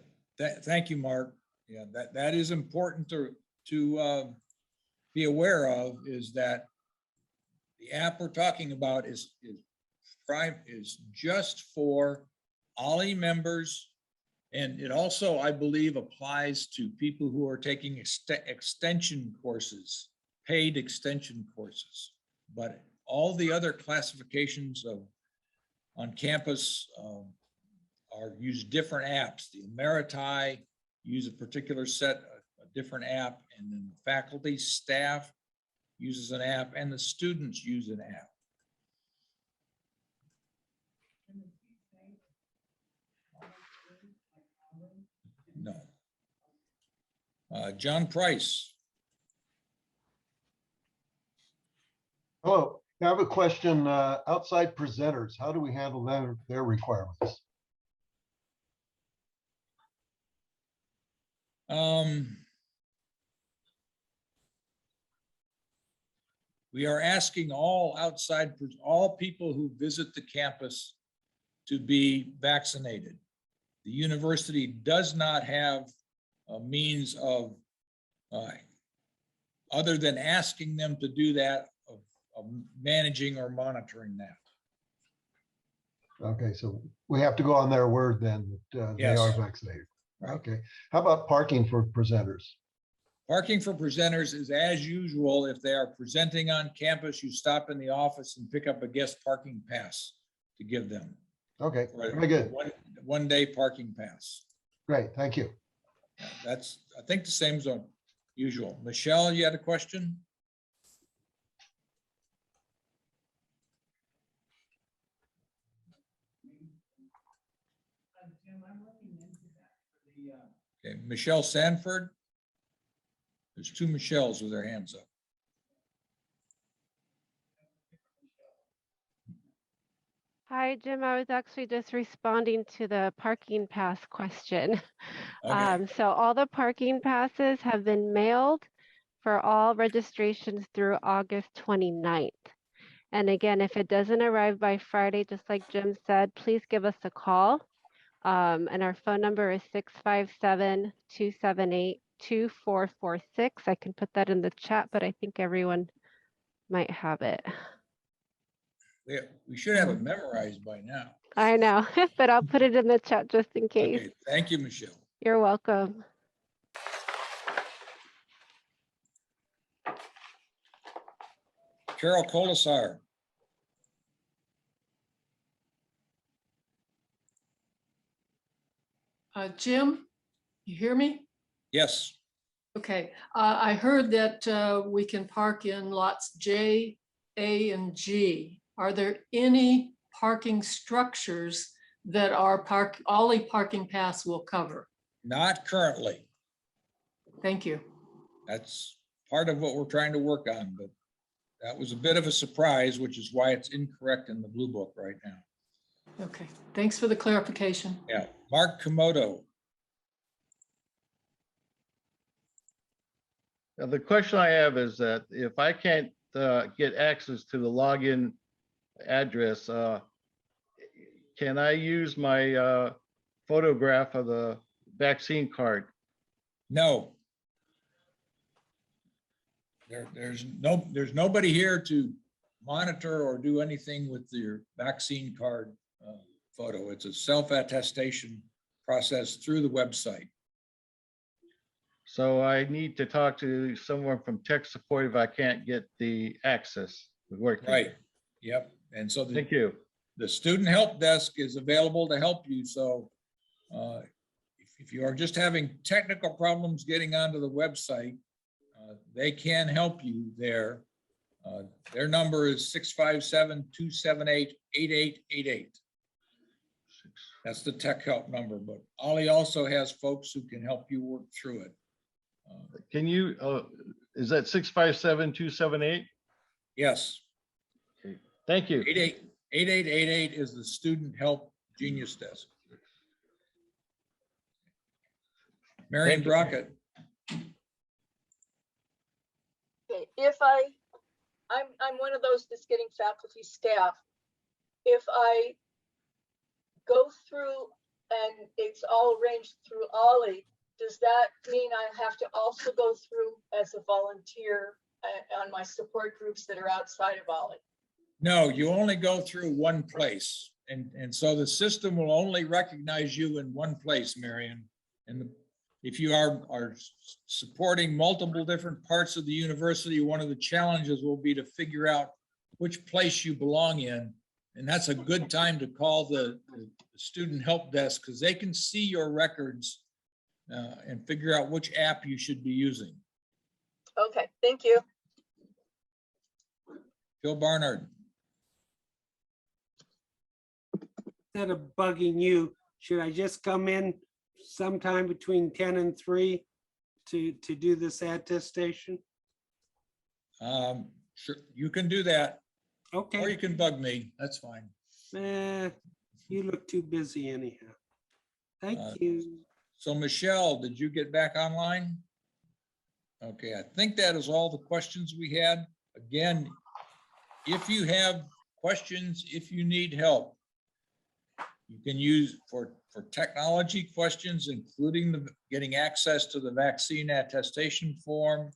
Thank you, Mark. Yeah, that is important to be aware of, is that the app we're talking about is just for OLLI members. And it also, I believe, applies to people who are taking extension courses, paid extension courses. But all the other classifications on campus use different apps. The emeriti use a particular set, a different app, and then the faculty, staff uses an app, and the students use an app. No. John Price. Hello, I have a question. Outside presenters, how do we handle their requirements? We are asking all people who visit the campus to be vaccinated. The university does not have a means of, other than asking them to do that, of managing or monitoring that. Okay, so we have to go on their word then that they Yes. are vaccinated. Right. Okay, how about parking for presenters? Parking for presenters is as usual. If they are presenting on campus, you stop in the office and pick up a guest parking pass to give them. Okay, very good. One day parking pass. Great, thank you. That's, I think, the same as usual. Michelle, you had a question? Okay, Michelle Sanford. There's two Michelles with their hands up. Hi, Jim. I was actually just responding to the parking pass question. Okay. So all the parking passes have been mailed for all registrations through August 29th. And again, if it doesn't arrive by Friday, just like Jim said, please give us a call. And our phone number is 657-278-2446. I can put that in the chat, but I think everyone might have it. We should have it memorized by now. I know, but I'll put it in the chat just in case. Okay, thank you, Michelle. You're welcome. Carol Colasar. Jim, you hear me? Yes. Okay, I heard that we can park in lots J, A, and G. Are there any parking structures that our OLLI parking pass will cover? Not currently. Thank you. That's part of what we're trying to work on, but that was a bit of a surprise, which is why it's incorrect in the Blue Book right now. Okay, thanks for the clarification. Yeah, Mark Komodo. Now, the question I have is that if I can't get access to the login address, can I use my photograph of the vaccine card? No. There's nobody here to monitor or do anything with your vaccine card photo. It's a self-attestation process through the website. So I need to talk to someone from tech support if I can't get the access working. Right. Yep. And so Thank you. the student help desk is available to help you. So if you are just having technical problems getting onto the website, they can help you there. Their number is 657-278-8888. That's the tech help number, but OLLI also has folks who can help you work through it. Can you, is that 657-278? Yes. Thank you. 8888 is the student help genius desk. Marion Brockett. Okay, I'm one of those that's getting faculty staff. If I go through and it's all arranged through OLLI, does that mean I have to also go through as a volunteer on my support groups that are outside of OLLI? No, you only go through one place. And so the system will only recognize you in one place, Marion. And if you are supporting multiple different parts of the university, one of the challenges will be to figure out which place you belong in. And that's a good time to call the student help desk because they can see your records and figure out which app you should be using. Okay, thank you. Phil Barnard. Instead of bugging you, should I just come in sometime between 10 and 3 to do this attestation? Sure, you can do that. Okay. Or you can bug me. That's fine. You look too busy anyhow. Thank you. So Michelle, did you get back online? Okay, I think that is all the questions we had. Again, if you have questions, if you need help, you can use for technology questions, including getting access to the vaccine attestation form,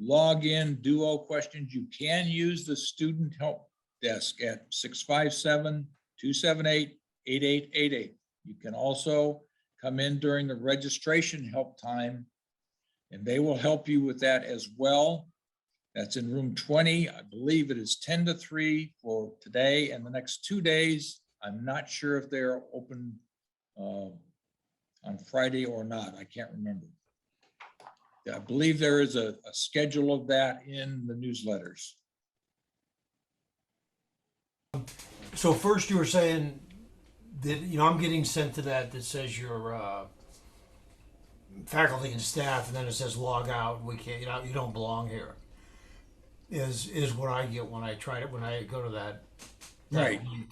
login, duo questions. You can use the student help desk at 657-278-8888. You can also come in during the registration help time, and they will help you with that as well. That's in room 20. I believe it is 10 to 3 for today and the next 2 days. I'm not sure if they're open on Friday or not. I can't remember. I believe there is a schedule of that in the newsletters. So first you were saying that, I'm getting sent to that says your faculty and staff, and then it says log out. We can't, you don't belong here. Is what I get when I try it, when I go to that. Right. Week.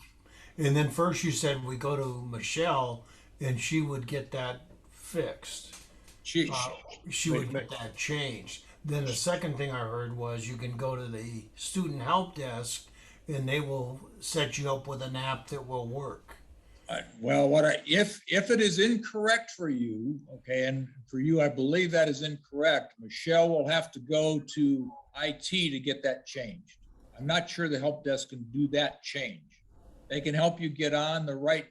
And then first you said we go to Michelle and she would get that fixed. She would get that changed. Then the second thing I heard was you can go to the student help desk and they will set you up with an app that will work. Well, if it is incorrect for you, okay, and for you, I believe that is incorrect, Michelle will have to go to IT to get that changed. I'm not sure the help desk can do that change. They can help you get on the right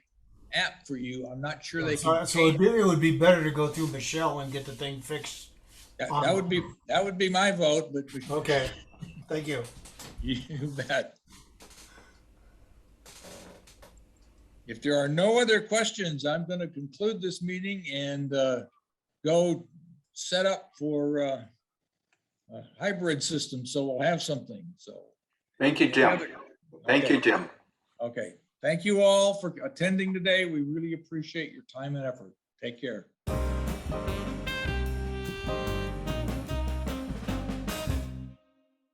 app for you. I'm not sure they can. So it would be better to go through Michelle and get the thing fixed. That would be my vote, but. Okay, thank you. You bet. If there are no other questions, I'm going to conclude this meeting and go set up for a hybrid system. So we'll have something. So. Thank you, Jim. Thank you, Jim. Okay. Thank you all for attending today. We really appreciate your time and effort. Take care.